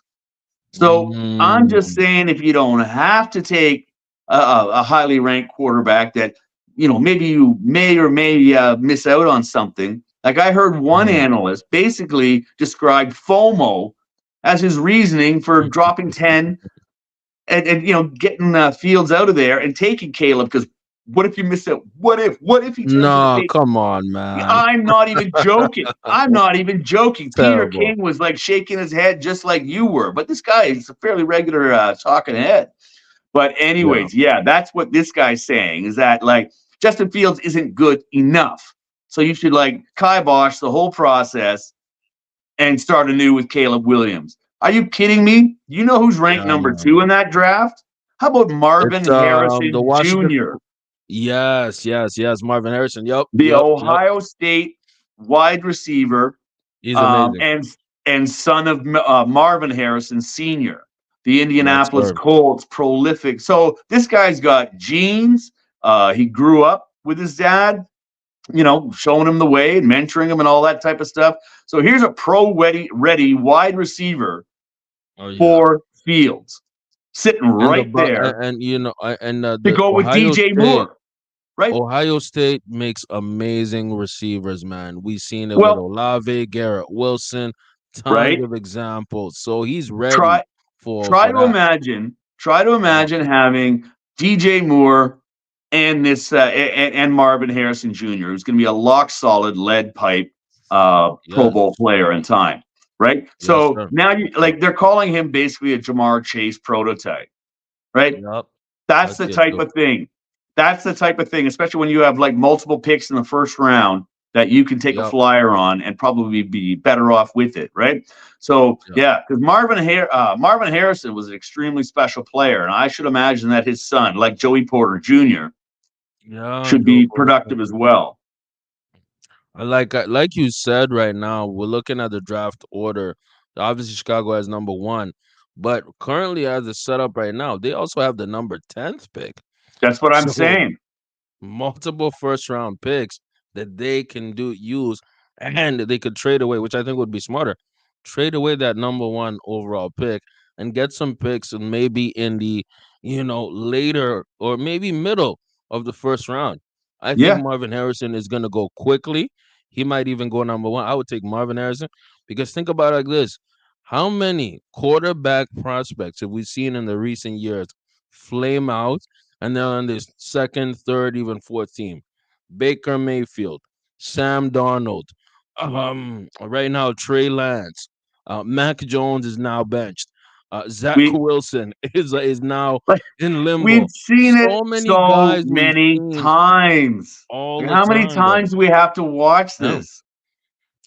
So I'm just Mm. saying, if you don't have to take a highly ranked quarterback that, maybe you may or may miss out on something. Like, I heard one Mhm. analyst basically describe FOMO as his reasoning for dropping 10 and getting Fields out of there and taking Caleb, because what if you miss out? What if he turns into No, Peyton? come on, man. I'm not even joking. I'm not even joking. Peter Terrible. King was like shaking his head just like you were, but this guy is a fairly regular talking head. But Yeah. anyways, yeah, that's what this guy's saying, is that like Justin Fields isn't good enough. So you should like kibosh the whole process and start anew with Caleb Williams. Are you kidding me? You know who's ranked Yeah, number man. 2 in that draft? How about Marvin It's the Harrison Washington. Jr.? Yes, yes, yes. Marvin Harrison. Yep, The yep, yep. Ohio State wide receiver, He's amazing. and son of Marvin Harrison Sr., the Yes, Indianapolis sir. Colts prolific. So this guy's got genes. He grew up with his dad. showing him the way and mentoring him and all that type of stuff. So here's a pro ready wide receiver Oh yeah. for Fields sitting And the right there and to the go with DJ Moore, right? Ohio State makes amazing receivers, man. We've seen it with Well, Olave, Garrett Wilson, tons right. of examples. So he's ready Try try for to that. imagine try to Yeah. imagine having DJ Moore and this and Marvin Harrison Jr., who's going to be a lock solid lead pipe Pro Bowl Yes. player in time, right? Yes, So sir. now you like they're calling him basically a Jamar Chase prototype, right? Yep. That's That's the it type too. of thing. That's the type of thing, especially when you have like multiple picks in the first round that you can take a Yep. flyer on and probably be better off with it, right? So Yep. yeah, because Marvin Harrison was an extremely special player, and I should imagine that his son, like Joey Porter Jr., Yeah, should Joe be Burrow. productive as well. Like you said, right now we're looking at the draft order. Obviously, Chicago has number one, but currently, as it's set up right now, they also have the number 10th pick. That's what I'm So saying. multiple first round picks that they can use, and they could trade away, which I think would be smarter. Trade away that number one overall pick and get some picks and maybe in the later or maybe middle of the first round. I think Yeah, Marvin Harrison is going to go quickly. He might even go number one. I would take Marvin Harrison because think about it like this: how many quarterback prospects have we seen in the recent years flame out and they're on this second, third, even fourth team? Baker Mayfield, Sam Darnold, right now Trey Lance, Mac Jones is now benched. Zach we Wilson is now like in limbo. we've seen it So many so guys we've many seen times. all Like, the how many time, brother. times do we have to watch Yeah. this?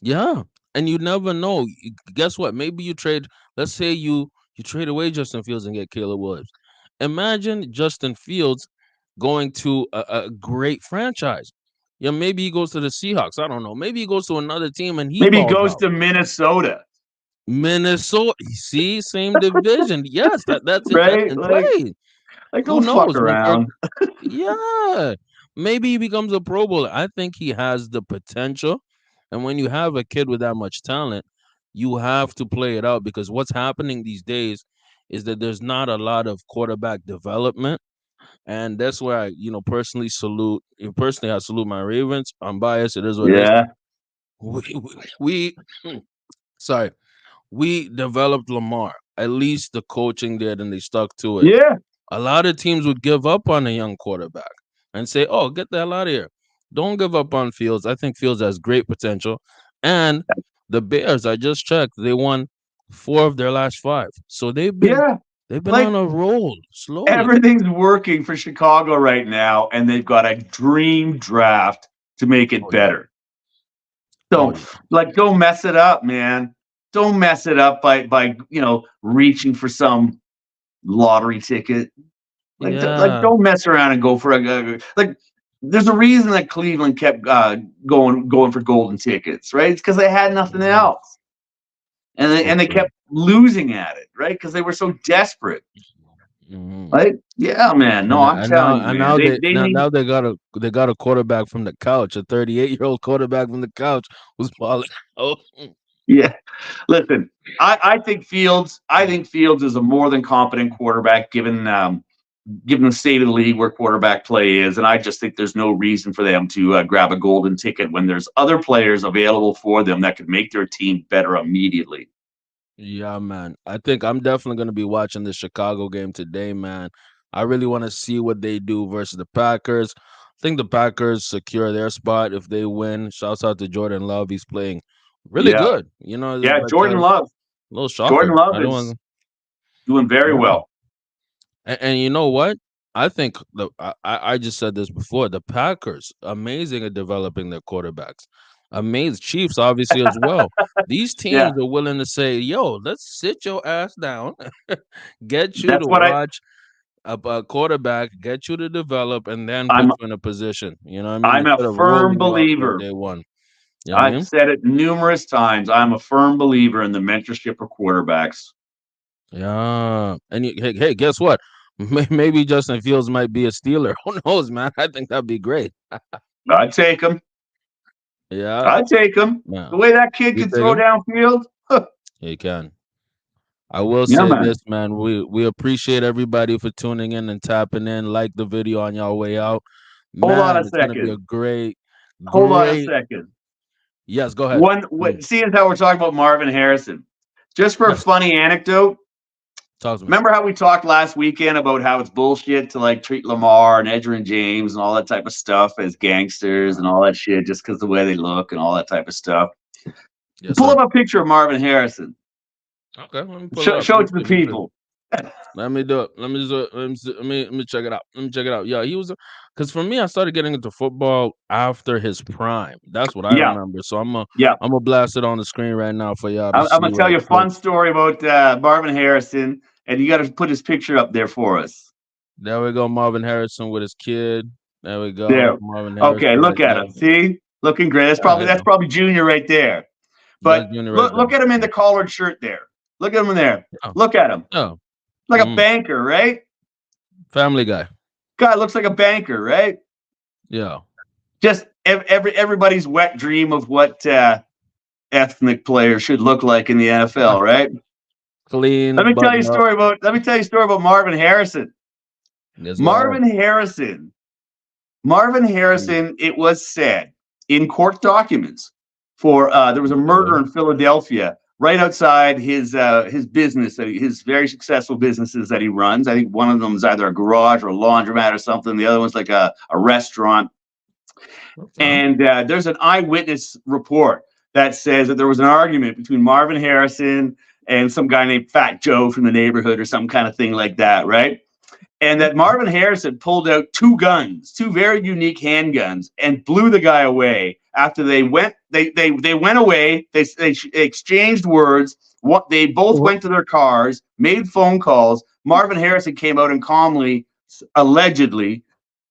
Yeah, and you never know. Guess what? Maybe you trade. Let's say you trade away Justin Fields and get Caleb Williams. Imagine Justin Fields going to a great franchise. Yeah, maybe he goes to the Seahawks. I don't know. Maybe he goes to another team and he Maybe he balls goes out. to Minnesota, Minnesota, see, same division. Yes, that's right? in Like, play. Who don't fuck knows? Or around. yeah, maybe he becomes a Pro Bowler. I think he has the potential. And when you have a kid with that much talent, you have to play it out because what's happening these days is that there's not a lot of quarterback development. And that's where personally, I salute my Ravens. I'm biased. It is what it is. Yeah, We sorry, we developed Lamar. At least the coaching did, and they stuck to it. yeah, A lot of teams would give up on a young quarterback and say, "Oh, get the hell out of here." Don't give up on Fields. I think Fields has great potential. And the Bears, I just checked, they won 4 of their last 5. So yeah. they've been on Like a roll slowly. everything's working for Chicago right now, and they've got a dream draft to make it Oh yeah. better. Oh Don't yeah. don't mess it up, man. Don't mess it up by reaching for some lottery ticket. Like Yeah. don't mess around and go for like. There's a reason that Cleveland kept going for golden tickets, right? It's because they had nothing Mhm. else, and they So and they true. kept losing at it, right? Because they were so desperate. Mhm. Right? Yeah, man. No, I'm telling you, And man. now They need. now they got a quarterback from the couch, a 38-year-old quarterback from the couch who's balling. Oh, Yeah. Listen, I think Fields. I think Fields is a more than competent quarterback, given the state of the league where quarterback play is, and I just think there's no reason for them to grab a golden ticket when there's other players available for them that could make their team better immediately. yeah, man. I think I'm definitely going to be watching the Chicago game today, man. I really want to see what they do versus the Packers. I think the Packers secure their spot if they win. Shouts out to Jordan Love. He's playing really Yeah, good. yeah. But a little Jordan shocker. Love I don't is want. doing very Yeah. well. And you know what? I think I just said this before. The Packers amazing at developing their quarterbacks. Amazing Chiefs obviously as well. These Yeah, teams are willing to say, "Yo, let's sit your ass down, get you that's to what watch a quarterback, get you to develop, and then put I'm. you in a position." You know what I mean? I'm a Instead of firm rolling you out there believer. day one. You know what I I've mean? said it numerous times. I'm a firm believer in the mentorship of quarterbacks. Yeah. And hey, guess what? Maybe Justin Fields might be a Steeler. Who knows, man? I think that'd be great. I'd take them. Yeah, I'd take him. The man. way that kid You can take throw him? downfield. He can. I will Yeah, say man. this, man. We appreciate everybody for tuning in and tapping in. Like the video on your way out, Hold on a man. It's gonna be a second. great, Hold on a great. second. Yes, go ahead. Mm, Seeing how we're talking about Marvin Harrison, just for a yes, funny anecdote. talk to me. Remember how we talked last weekend about how it's bullshit to like treat Lamar and Edgerrin James and all that type of stuff as gangsters and all that shit just because the way they look and all that type of stuff. Yes, Pull sir. up a picture of Marvin Harrison. Okay, let me pull it up. Show Let it me to see. the Let me see. people. Let me do it. Let me just let me, let me check it out. Let me check it out. Yeah, he was because for me, I started getting into football after his prime. That's what I Yeah, remember. So yeah. I'm gonna blast it on the screen right now for y'all to I'm see gonna tell right you a quick. fun story about Marvin Harrison, and you got to put his picture up there for us. There we go, Marvin Harrison with his kid. There we go, There. Marvin Okay, Harrison right look at there. him. See, looking great. Yeah, That's yeah. probably Junior right there. That's But Junior right there. look at him in Yeah, the collared shirt there. Look at him in there. yeah. Look at him. Yeah. Like a Mm. banker, right? Family guy. Guy looks like a banker, right? Yeah. Just everybody's wet dream of what ethnic players should look like in the NFL, right? Clean, button up. Let me tell you a story about Marvin Harrison. Let's go ahead. Marvin Harrison. Marvin Mm. Harrison. It was said in court documents for there was a murder Okay. in Philadelphia right outside his business, his very successful businesses that he runs. I think one of them is either a garage or a laundromat or something. The other one's like a restaurant. Okay. And there's an eyewitness report that says that there was an argument between Marvin Harrison and some guy named Fat Joe from the neighborhood or some kind of thing like that, right? And that Okay. Marvin Harrison pulled out two guns, two very unique handguns, and blew the guy away. After they went, they went away. They exchanged words. What they both What? went to their cars, made phone calls. Marvin Harrison came out and calmly, allegedly,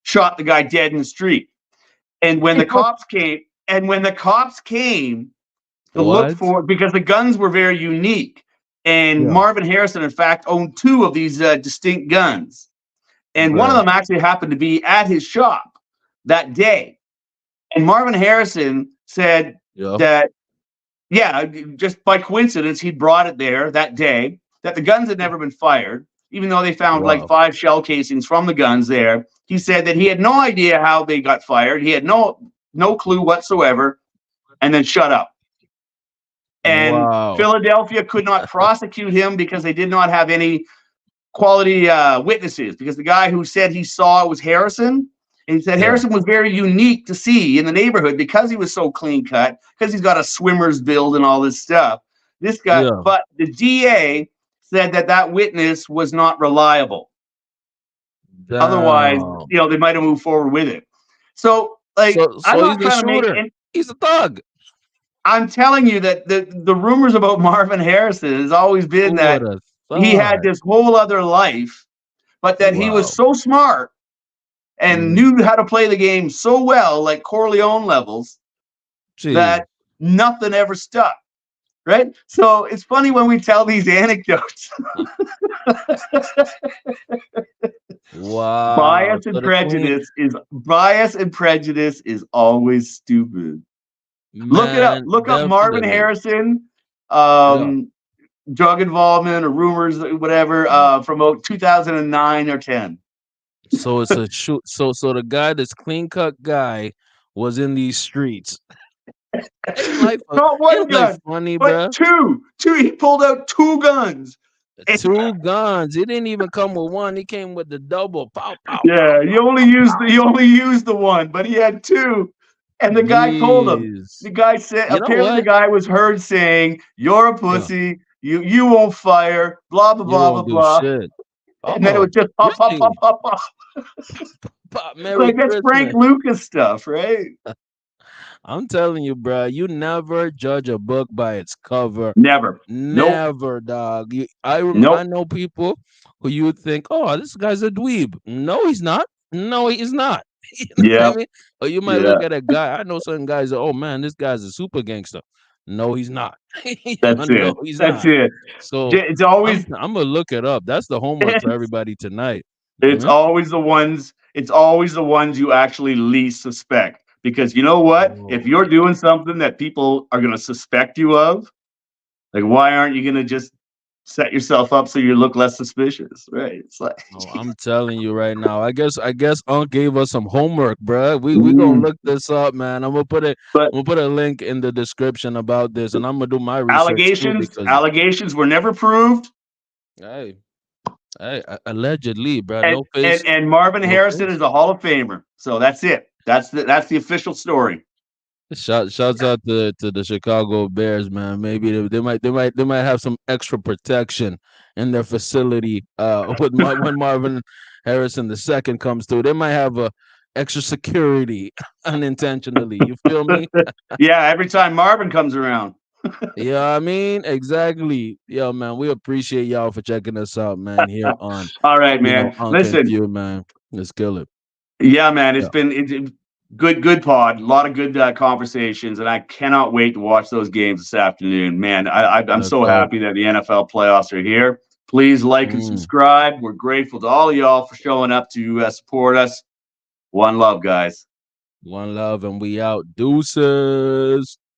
shot the guy dead in the street. And when the cops came to look What? for, because the guns were very unique, and Yeah. Marvin Harrison, in fact, owned two of these distinct guns, and one of Right. them actually happened to be at his shop that day. And Marvin Harrison said Yeah. that, yeah, just by coincidence, he brought it there that day, that the guns had never been fired, even though they found like Wow. 5 shell casings from the guns there. He said that he had no idea how they got fired. He had no clue whatsoever, and then shut up. And Wow. Philadelphia could not prosecute him because they did not have any quality witnesses, because the guy who said he saw it was Harrison. And he said Yeah. Harrison was very unique to see in the neighborhood because he was so clean cut, because he's got a swimmer's build and all this stuff. This guy, Yeah. but the DA said that that witness was not reliable. Otherwise, Damn. they might have moved forward with it. So, like, I'm So not he's a trying to make shooter. any, He's a thug. I'm telling you that the rumors about Marvin Harrison has always been Who would that have he had thought? this whole other life, but that he was Wow. so smart and Mm. knew how to play the game so well, like Corleone levels, Jeez. that nothing ever stuck. Right? So it's funny when we tell these anecdotes. Wow. So the clean Bias and prejudice is always stupid. Look it up. man, Look up Marvin definitely. Harrison, Yeah. drug involvement or rumors, whatever, from about 2009 or 10. So it's a shoot. So the guy, this clean cut guy, was in these streets. Not one Ain't life gun, funny, but bruh? two. Two. He pulled out two guns. And, Two guns. He didn't even come with one. He came with the double. Pow, pow, pow, yeah, pow, pow, he pow. only used the one, but he had two. And the guy told him. Jeez. The guy said, You know apparently the what? guy was heard saying, "You're a Yeah. pussy. You won't fire." Blah blah You blah blah won't do blah. shit. And then it Oh, was just pop pop pop really? pop pop. Merry Like that's Frank Christmas. Lucas stuff, right? I'm telling you, bro, you never judge a book by its cover. Never. Nope. Never, dog. I Nope. know people who you would think, oh, this guy's a dweeb. No, he's not. No, he's not. You know what I Yeah. mean? Or you might Yeah. look at a guy. I know some guys that, oh man, this guy's a super gangster. No, he's not. That's No, it. he's That's not. it. So It's always I'm gonna look it up. That's the homework for everybody tonight. It's Mhm. always the ones. It's always the ones you actually least suspect. because you know what? If Oh, you're doing something that people are going to suspect you of, like, why aren't you going to just set yourself up so you look less suspicious? Right. It's like, oh, I'm telling you right now. I guess Unc gave us some homework, bruh. We gonna mm. look this up, man. I'm gonna put it. But I'm gonna put a link in the description about this, and I'm gonna do my research too because allegations were never proved. hey, hey, allegedly, bruh. And, No face, Marvin no Harrison case. is a Hall of Famer. So that's it. That's the official story. Shouts out to the Chicago Bears, man. Maybe they might have some extra protection in their facility. With when Marvin Harrison the second comes through, they might have a extra security unintentionally. You feel me? Yeah, every time Marvin comes around. Yeah, I mean exactly. Yeah, man. We appreciate y'all for checking us out, man. Here on All right, man. Unc and Listen, Few, man. Let's kill it. yeah, man, Yeah, it's good pod, a lot of good conversations, and I cannot wait to watch those games this afternoon. Man, I'm let's so go. happy that the NFL playoffs are here. Please like and Mm. subscribe. We're grateful to all of y'all for showing up to support us. One love, guys. One love, and we out. Deuces.